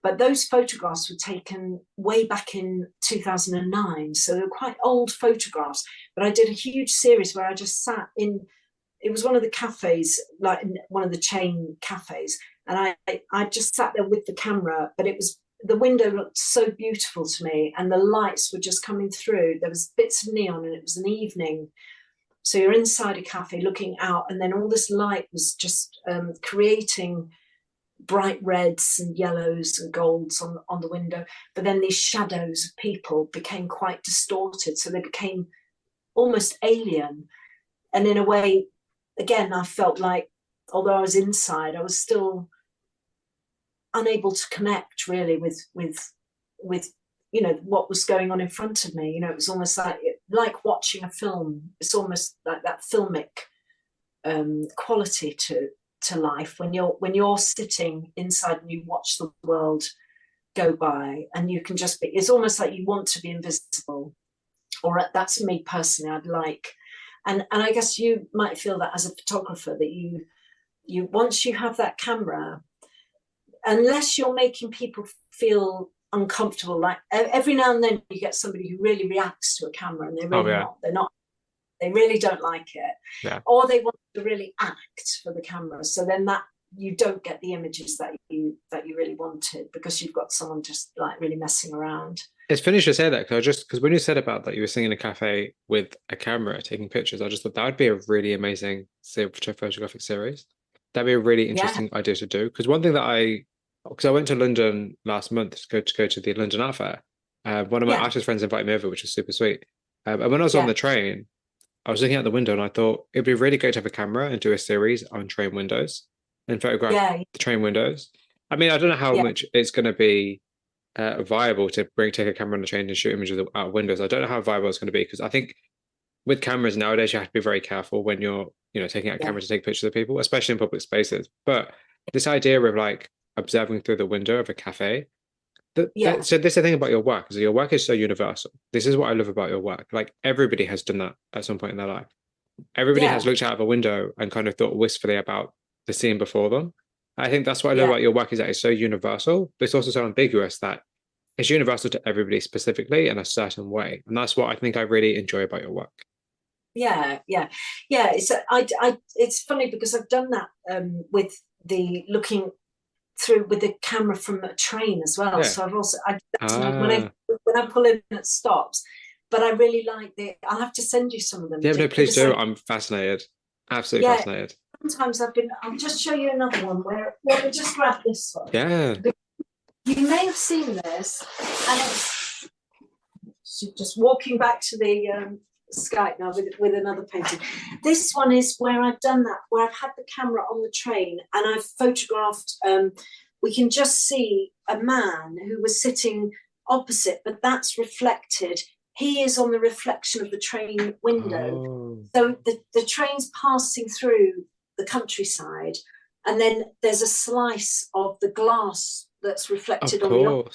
But those photographs were taken way back in 2009, so they were quite old photographs. But I did a huge series where I just sat in, it was one of the cafes, like one of the chain cafes, and I just sat there with the camera, but the window looked so beautiful to me, and the lights were just coming through. There was bits of neon, and it was an evening. So you're inside a cafe looking out, and then all this light was just creating bright reds and yellows and golds on the window. But then these shadows of people became quite distorted. So they became almost alien. And in a way, again, I felt like, although I was inside, I was still unable to connect really with what was going on in front of me. It was almost like watching a film. It's almost like that filmic quality to life when you're sitting inside and you watch the world go by, and you can just be, it's almost like you want to be invisible. or that's me personally. I'd like, and I guess you might feel that as a photographer, that you once you have that camera, unless you're making people feel uncomfortable, like every now and then you get somebody who really reacts to a camera and they really don't like it, or they want to really act for the camera, so then that you don't get the images that you really wanted, because you've got someone just like really messing around. It's funny to say that, because when you said about that you were sitting in a cafe with a camera taking pictures, I just thought that would be a really amazing photographic series. That'd be a really interesting idea to do. Because one thing that because I went to London last month to go to the London Art Fair. One of my artist friends invited me over, which was super sweet. And when I was on the train, I was looking out the window and I thought it'd be really great to have a camera and do a series on train windows and photograph the train windows. I mean, I don't know how much it's going to be viable to take a camera on the train and shoot images out of windows. I don't know how viable it's going to be, because I think with cameras nowadays you have to be very careful when you're taking out a camera to take pictures of people, especially in public spaces. But this idea of like observing through the window of a cafe, so this is the thing about your work, is that your work is so universal. This is what I love about your work. Like everybody has done that at some point in their life. Everybody has looked out of a window and kind of thought wistfully about the scene before them. I think that's what I love about your work, is that it's so universal, but it's also so ambiguous that it's universal to everybody specifically in a certain way. And that's what I think I really enjoy about your work. It's funny because I've done that with the looking through with the camera from a train as well. So when I pull in at stops, but I really like I'll have to send you some of them. Yeah, no, please do. I'm fascinated. Absolutely fascinated. Sometimes I'll just show you another one where we just grab this one. Yeah. You may have seen this, and it's just walking back to the Skype now with another painting. This one is where I've done that, where I've had the camera on the train and I've photographed, we can just see a man who was sitting opposite, but that's reflected. He is on the reflection of the train window. So the train's passing through the countryside, and then there's a slice of the glass that's reflected on the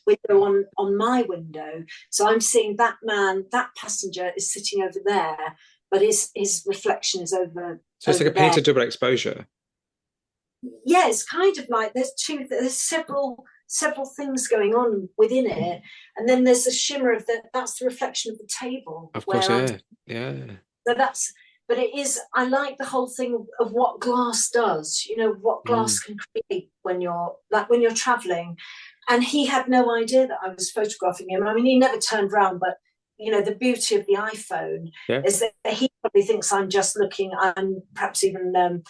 window on my window. So I'm seeing that man, that passenger is sitting over there, but his reflection is over. So it's like a painted double exposure. Yeah, it's kind of like there's several things going on within it, and then there's a shimmer of that's the reflection of the table. Of course, So but it is, I like the whole thing of what glass does, what glass can create when you're traveling. And he had no idea that I was photographing him. I mean, he never turned around, but the beauty of the iPhone is that he probably thinks I'm perhaps even,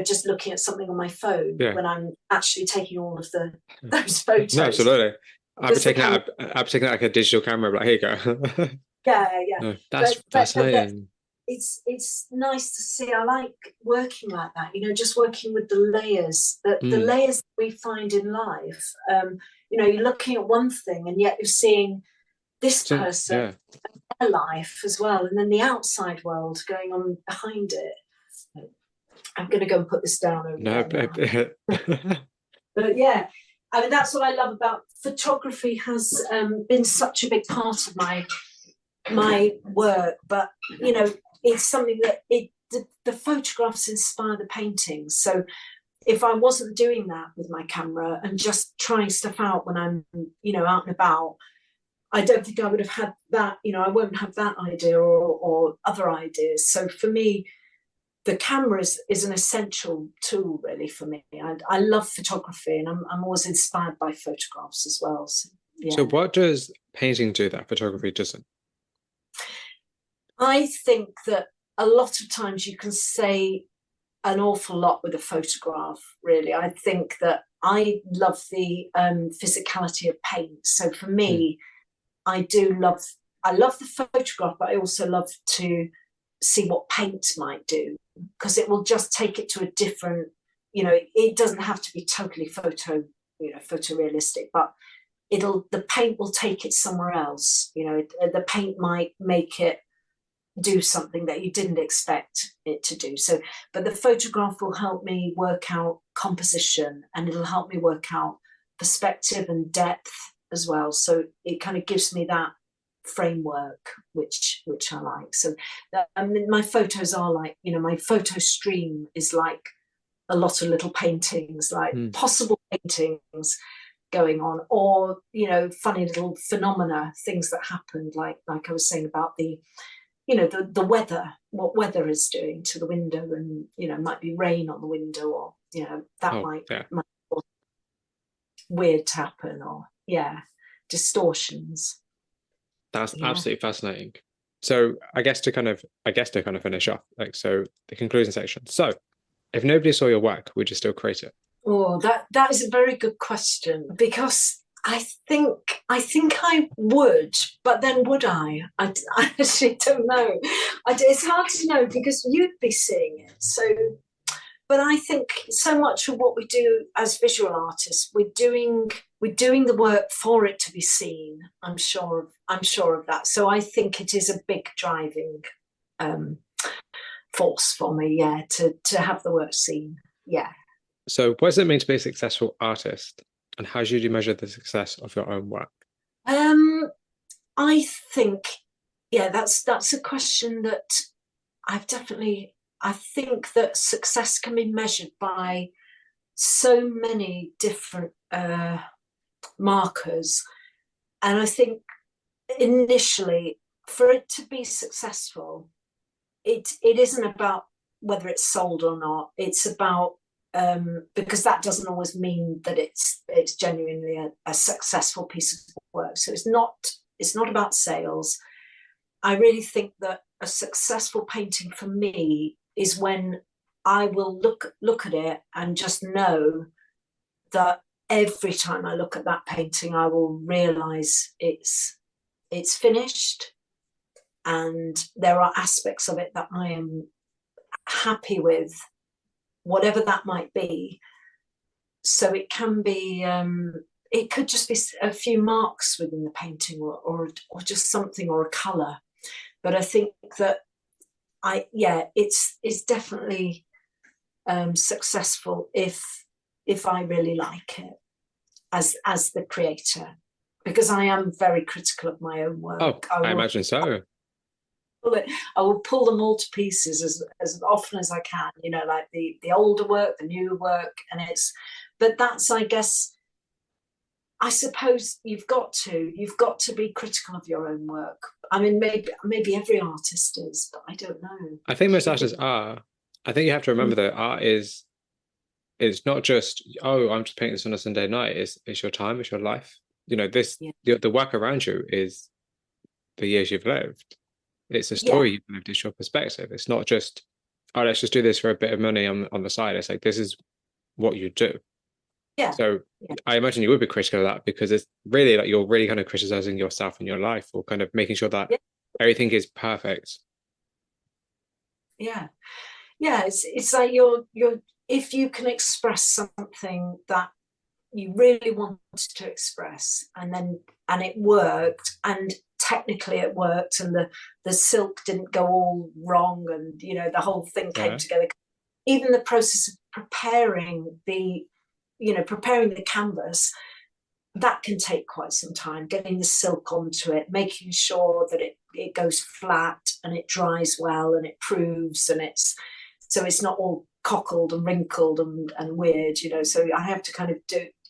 just looking at something on my phone when I'm actually taking all of those photos. No, absolutely. I've been taking out like a digital camera, but here you go. No, that's fascinating. It's nice to see. I like working like that, just working with the layers, the layers that we find in life. You're looking at one thing and yet you're seeing this person, their life as well, and then the outside world going on behind it. I'm going to go and put this down over there. But yeah, I mean, that's what I love about photography. Has been such a big part of my work, but it's something that the photographs inspire the paintings. So if I wasn't doing that with my camera and just trying stuff out when I'm out and about, I don't think I would have had that. I won't have that idea or other ideas. So for me, the camera is an essential tool really for me. I love photography, and I'm always inspired by photographs as well. So what does painting do that photography doesn't? I think that a lot of times you can say an awful lot with a photograph, really. I think that I love the physicality of paint. So for me, I love the photograph, but I also love to see what paint might do, because it will just take it to a different, it doesn't have to be totally photorealistic, but the paint will take it somewhere else. The paint might make it do something that you didn't expect it to do. So, but the photograph will help me work out composition, and it'll help me work out perspective and depth as well. So it kind of gives me that framework, which I like. So my photos are like, my photo stream is like a lot of little paintings, like possible paintings going on, or funny little phenomena, things that happened, like I was saying about the weather, what weather is doing to the window, and might be rain on the window, or that might be weird to happen, or distortions. That's absolutely fascinating. So I guess to kind of finish off, like, so the conclusion section. So if nobody saw your work, would you still create it? Oh, that is a very good question, because I think I would, but then would I? I actually don't know. It's hard to know because you'd be seeing it. So, but I think so much of what we do as visual artists, we're doing the work for it to be seen. I'm sure of that. So I think it is a big driving force for me. Yeah, to have the work seen. Yeah. So what does it mean to be a successful artist, and how should you measure the success of your own work? I think, that's a question that I think that success can be measured by so many different markers. And I think initially, for it to be successful, it isn't about whether it's sold or not. It's about because that doesn't always mean that it's genuinely a successful piece of work. So it's not about sales. I really think that a successful painting for me is when I will look at it and just know that every time I look at that painting, I will realize it's finished, and there are aspects of it that I am happy with, whatever that might be. So it can be, it could just be a few marks within the painting, or just something, or a color. But I think that it's definitely successful if I really like it as the creator, because I am very critical of my own work. Oh, I imagine so. I will pull them all to pieces as often as I can, like the older work, the new work, but that's, I suppose you've got to be critical of your own work. I mean, maybe every artist is, but I don't know. I think most artists are. I think you have to remember that art is, it's not just, oh, I'm just painting this on a Sunday night. It's your time, it's your life. The work around you is the years you've lived. It's a story you've lived. It's your perspective. It's not just, oh, let's just do this for a bit of money on the side. It's like, this is what you do. Yeah. So I imagine you would be critical of that, because it's really like you're really kind of criticizing yourself and your life, or kind of making sure that everything is perfect. Yeah. It's like you're if you can express something that you really wanted to express, and it worked, and technically it worked, and the silk didn't go all wrong, and the whole thing came together. Even the process of preparing the canvas, that can take quite some time, getting the silk onto it, making sure that it goes flat and it dries well and it proves, and it's not all cockled and wrinkled and weird, so I have to kind of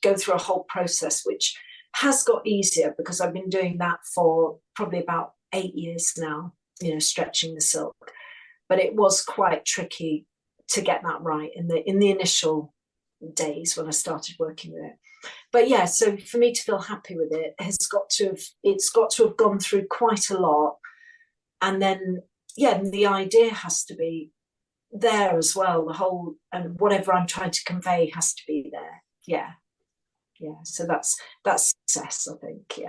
go through a whole process, which has got easier because I've been doing that for probably about 8 years now, stretching the silk. But it was quite tricky to get that right in the initial days when I started working with it. But so for me to feel happy with it, it's got to have gone through quite a lot, and then the idea has to be there as well. The whole, and whatever I'm trying to convey has to be there. So that's success, I think.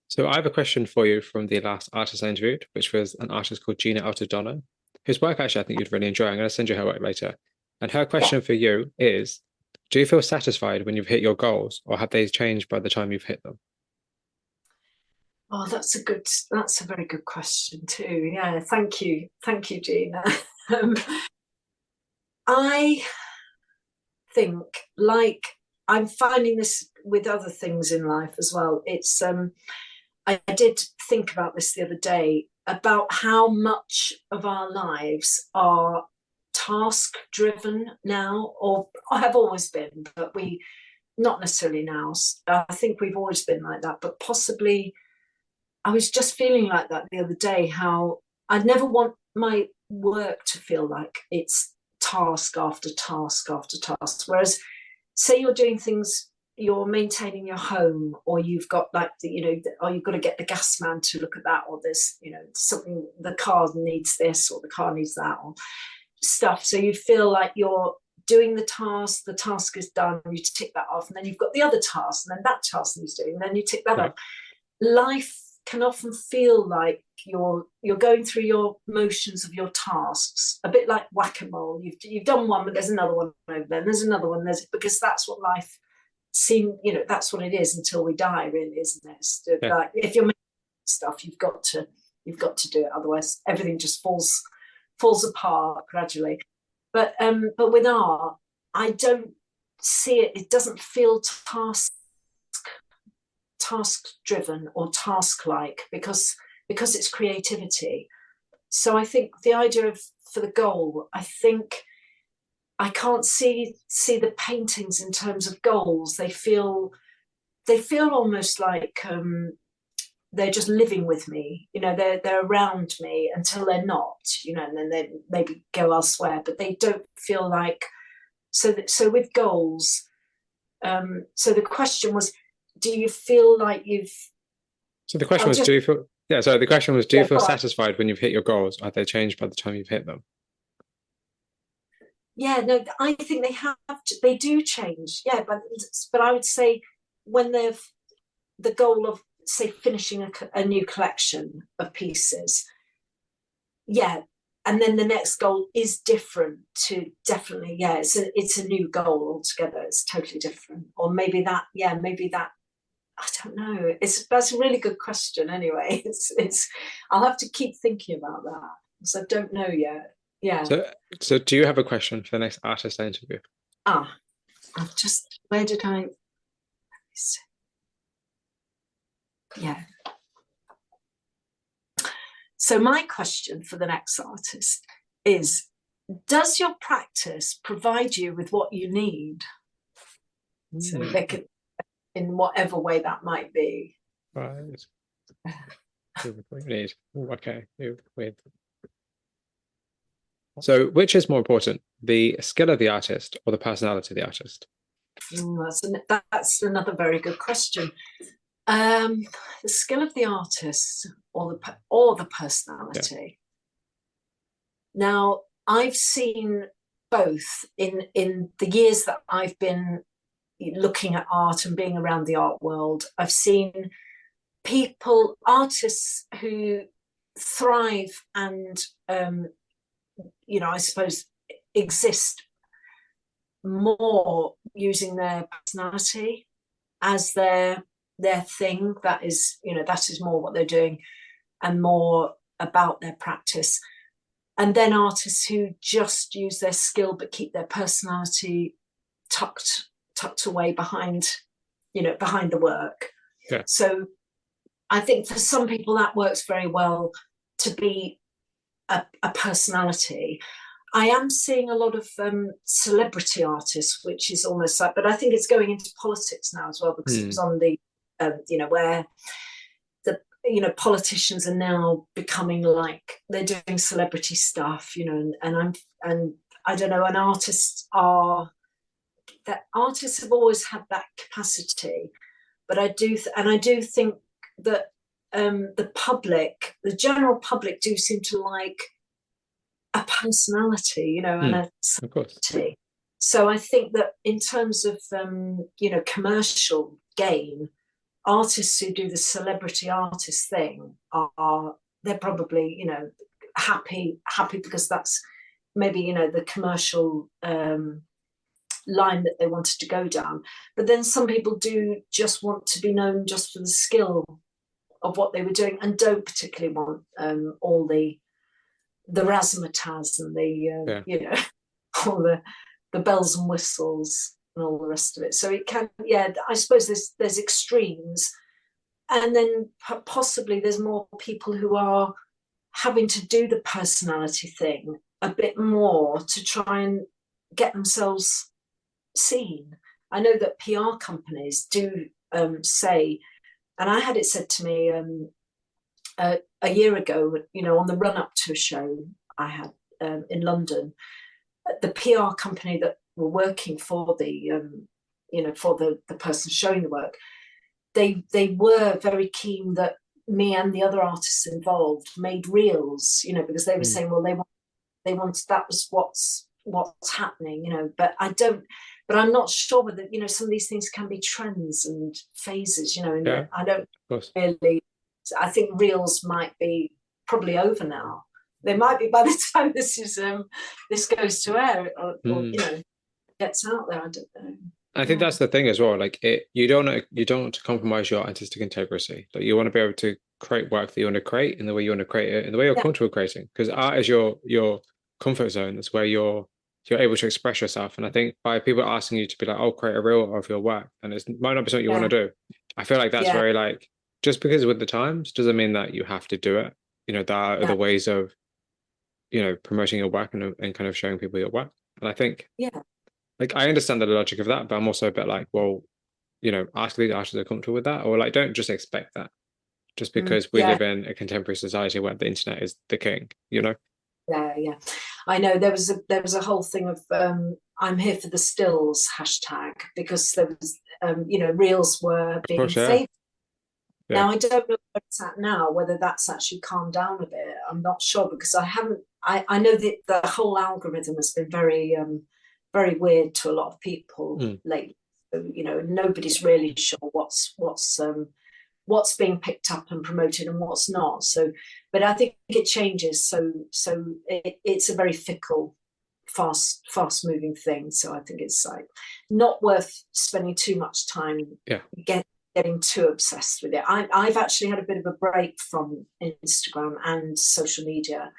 So I have a question for you from the last artist I interviewed, which was an artist called Gina Altadonna, whose work actually I think you'd really enjoy. I'm going to send you her work later. And her question for you is, do you feel satisfied when you've hit your goals, or have they changed by the time you've hit them? Oh, that's a very good question too. Yeah, thank you, Gina. I think, like, I'm finding this with other things in life as well. It's I did think about this the other day, about how much of our lives are task driven now, or have always been, but we not necessarily now. I think we've always been like that, but possibly I was just feeling like that the other day, how I'd never want my work to feel like it's task after task after task. Whereas, say you're doing things, you're maintaining your home, or you've got like or you've got to get the gas man to look at that, or there's something, the car needs this or the car needs that, or stuff. So you feel like you're doing the task is done, you tick that off, and then you've got the other task, and then that task needs doing, and then you tick that off. Life can often feel like you're going through your motions of your tasks, a bit like whack-a-mole. You've done one, but there's another one over there, and there's another one. Because that's what life that's what it is until we die, really, isn't it? Like, if you're making stuff, you've got to do it, otherwise everything just falls apart gradually. But with art, I don't see it. It doesn't feel task driven or task like, because it's creativity. So I think the idea of, for the goal, I think I can't see the paintings in terms of goals. They feel almost like they're just living with me. They're around me until they're not. And then they maybe go elsewhere, but they don't feel like. So with goals, so the question was, do you feel like you've? So the question was, do you feel? Yeah. So the question was, do you feel satisfied when you've hit your goals? Are they changed by the time you've hit them? Yeah, no, I think they do change. Yeah, but I would say when they've the goal of, say, finishing a new collection of pieces, yeah, and then the next goal is different to, definitely, yeah, it's a new goal altogether. It's totally different. Or maybe that, I don't know. That's a really good question. Anyway, I'll have to keep thinking about that, because I don't know yet. Yeah. So do you have a question for the next artist I interview? I've just, where did I? Yeah. So my question for the next artist is, does your practice provide you with what you need? So they can, in whatever way that might be. Right. What you need. Okay. Weird. So which is more important, the skill of the artist or the personality of the artist? That's another very good question. The skill of the artist or the personality. Yeah. Now, I've seen both in the years that I've been looking at art and being around the art world. I've seen artists who thrive and I suppose exist more using their personality as their thing. That is more what they're doing and more about their practice. And then artists who just use their skill but keep their personality tucked away behind the work. Yeah. So I think for some people that works very well, to be a personality. I am seeing a lot of celebrity artists, which is almost like, but I think it's going into politics now as well, because it was on the, where the, politicians are now becoming like, they're doing celebrity stuff, and I don't know, and artists have always had that capacity, but I do think that the general public do seem to like a personality, and a celebrity. So I think that in terms of commercial gain, artists who do the celebrity artist thing they're probably happy because that's maybe the commercial line that they wanted to go down. But then some people do just want to be known just for the skill of what they were doing, and don't particularly want all the razzmatazz and the all the bells and whistles and all the rest of it. So it can, I suppose there's extremes, and then possibly there's more people who are having to do the personality thing a bit more to try and get themselves seen. I know that PR companies do say, and I had it said to me a year ago, on the run up to a show I had in London, the PR company that were working for the person showing the work, they were very keen that me and the other artists involved made reels, because they were saying, well, they wanted, that was what's happening, but I'm not sure whether, some of these things can be trends and phases, and I don't really, I think reels might be probably over now. They might be by the time this goes to air, or gets out there. I don't know. I think that's the thing as well. Like you don't want to compromise your artistic integrity. Like you want to be able to create work that you want to create in the way you want to create it, in the way you're comfortable creating. Because art is your comfort zone. It's where you're able to express yourself. And I think by people asking you to be like, oh, create a reel of your work, and it might not be something you want to do. I feel like that's very like, just because with the times doesn't mean that you have to do it. There are other ways of, promoting your work and kind of showing people your work. And I think, like, I understand the logic of that, but I'm also a bit like, well, ask these artists are comfortable with that, or like, don't just expect that just because we live in a contemporary society where the internet is the king, Yeah. I know there was a whole thing of I'm here for the stills hashtag, because there was reels were being favoured. Now I don't know where it's at now, whether that's actually calmed down a bit. I'm not sure, because I know that the whole algorithm has been very very weird to a lot of people lately. So, nobody's really sure what's being picked up and promoted and what's not. So, but I think it changes. So it's a very fickle, fast moving thing. So I think it's like not worth spending too much time getting too obsessed with it. I've actually had a bit of a break from Instagram and social media,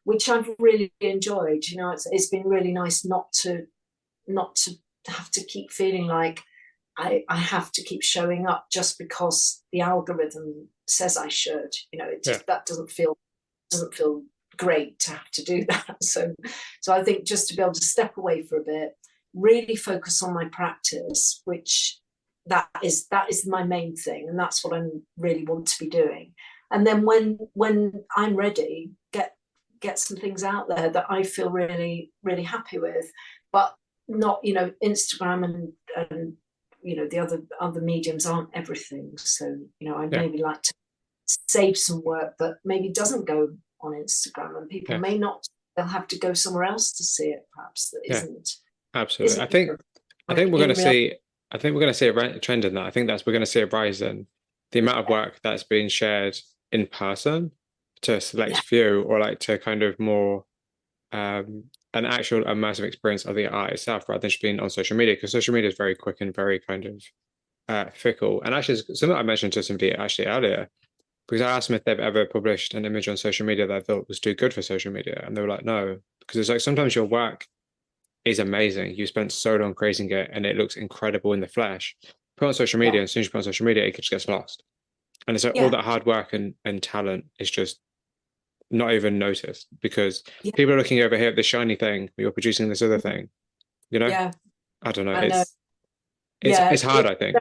which I've really enjoyed. It's been really nice not to have to keep feeling like I have to keep showing up just because the algorithm says I should. That doesn't feel great to have to do that. So I think just to be able to step away for a bit, really focus on my practice, which that is my main thing, and that's what I really want to be doing. And then when I'm ready, get some things out there that I feel really, really happy with, but not, Instagram and the other mediums aren't everything. So, I maybe like to save some work that maybe doesn't go on Instagram, and people may not, they'll have to go somewhere else to see it, perhaps, that isn't. Absolutely. I think we're going to see a trend in that. I think we're going to see a rise in the amount of work that's being shared in person to a select few, or like to kind of more an actual immersive experience of the art itself, rather than just being on social media, because social media is very quick and very kind of fickle. And actually, something I mentioned to somebody actually earlier, because I asked them if they've ever published an image on social media that I thought was too good for social media, and they were like, no, because it's like sometimes your work is amazing. You spent so long creating it, and it looks incredible in the flesh. Put on social media, and as soon as you put on social media, it just gets lost. And it's like all that hard work and talent is just not even noticed, because people are looking over here at the shiny thing, you're producing this other thing, I don't know. It's hard. I think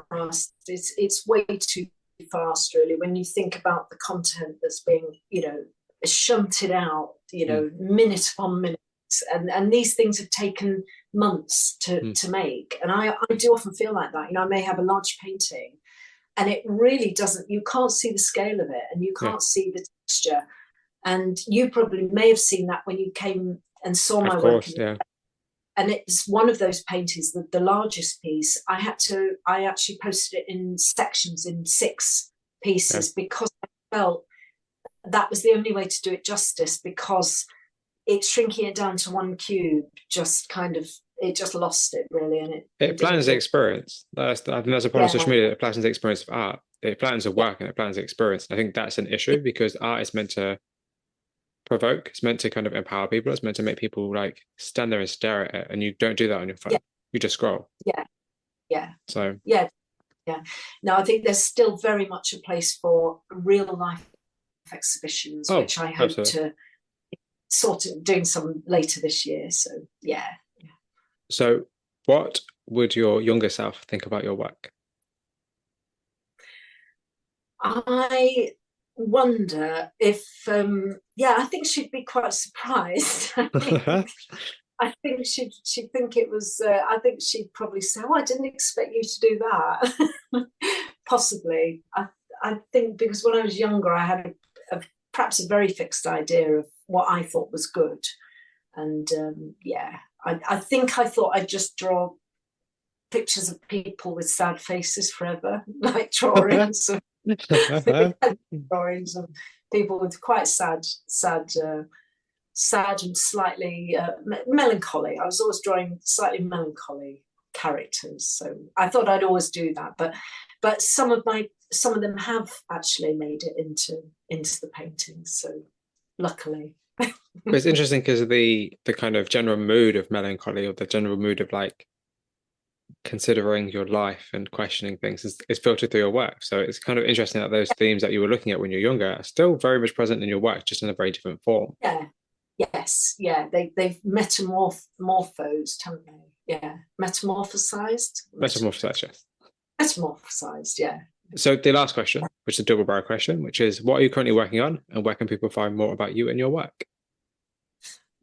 fast. It's way too fast, really, when you think about the content that's being shunted out, minute upon minute, and these things have taken months to make. And I do often feel like that. I may have a large painting, and it really doesn't, you can't see the scale of it, and you can't see the texture. And you probably may have seen that when you came and saw my work. And it's one of those paintings, the largest piece. I actually posted it in sections, in 6 pieces, because I felt that was the only way to do it justice, because it's shrinking it down to 1 cube just lost it, really. And it flattens the experience. I think that's a problem with social media. It flattens the experience of art. It flattens the work, and it flattens the experience. I think that's an issue, because art is meant to provoke. It's meant to kind of empower people. It's meant to make people like stand there and stare at it, and you don't do that on your phone. You just scroll. So No, I think there's still very much a place for real life exhibitions, which I hope to sort of doing some later this year. So yeah. So what would your younger self think about your work? I wonder if I think she'd be quite surprised. I think she'd think it was I think she'd probably say, oh, I didn't expect you to do that. Possibly. I think because when I was younger I had perhaps a very fixed idea of what I thought was good. And I think I thought I'd just draw pictures of people with sad faces forever, like drawings of drawings of people with quite sad and slightly melancholy. I was always drawing slightly melancholy characters, so I thought I'd always do that. But some of them have actually made it into the paintings, so luckily. But it's interesting because of the kind of general mood of melancholy, or the general mood of like considering your life and questioning things is filtered through your work. So it's kind of interesting that those themes that you were looking at when you're younger are still very much present in your work, just in a very different form. Yeah. Yes. Yeah. They've metamorphosed, haven't they? Yeah. Metamorphosized. Metamorphosized, yes. Metamorphosized, yeah. So the last question, which is a double barrel question, which is, what are you currently working on, and where can people find more about you and your work?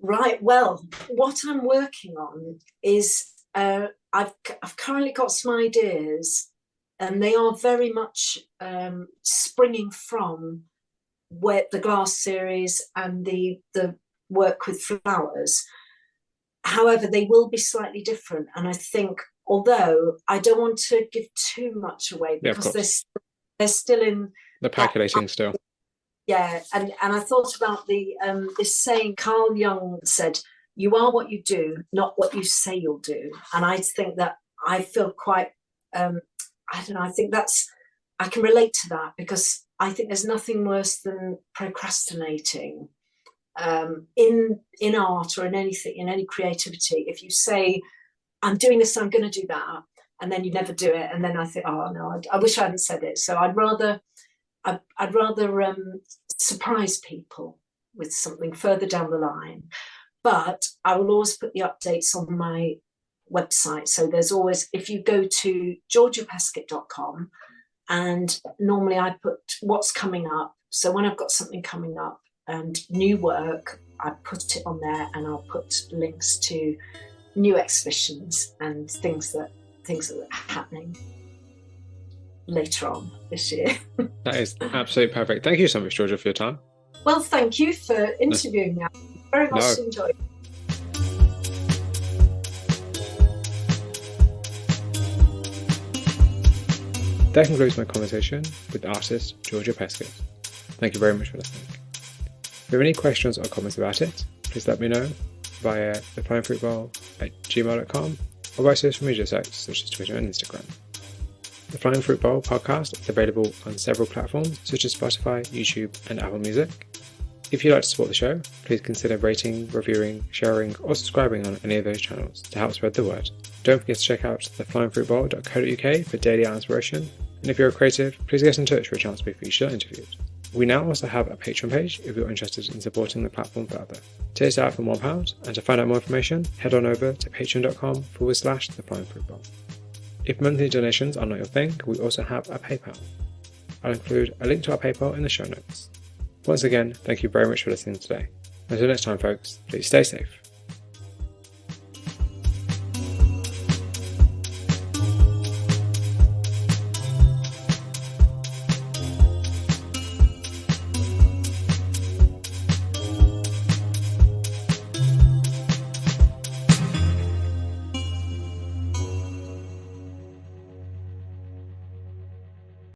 Right. Well, what I'm working on is I've currently got some ideas, and they are very much springing from where the glass series and the work with flowers. However, they will be slightly different, and I think, although I don't want to give too much away because they're still in the percolating still. Yeah, and I thought about this saying Carl Jung said, "You are what you do, not what you say you'll do." And I think that I feel quite I don't know, I think I can relate to that, because I think there's nothing worse than procrastinating in art or in anything, in any creativity. If you say, I'm doing this, I'm going to do that, and then you never do it, and then I think, oh no, I wish I hadn't said it. So I'd rather surprise people with something further down the line. But I will always put the updates on my website. So there's always, if you go to georgiapeskett.com, and normally I put what's coming up. So when I've got something coming up and new work, I put it on there, and I'll put links to new exhibitions and things that are happening later on this year. That is absolutely perfect. Thank you so much, Georgia, for your time. Well, thank you for interviewing me. I very much enjoyed it. That concludes my conversation with artist Georgia Peskett. Thank you very much for listening. If you have any questions or comments about it, please let me know via theflyingfruitbowl@gmail.com or by social media sites such as Twitter and Instagram. The Flying Fruit Bowl podcast is available on several platforms such as Spotify, YouTube, and Apple Music. If you'd like to support the show, please consider rating, reviewing, sharing, or subscribing on any of those channels to help spread the word. Don't forget to check out theflyingfruitbowl.co.uk for daily art inspiration. And if you're a creative, please get in touch for a chance to be featured or interviewed. We now also have a Patreon page if you're interested in supporting the platform further. Tiers start from £1, and to find out more information, head on over to patreon.com/theflyingfruitbowl. If monthly donations are not your thing, we also have a PayPal. I'll include a link to our PayPal in the show notes. Once again, thank you very much for listening today. Until next time, folks, please stay safe.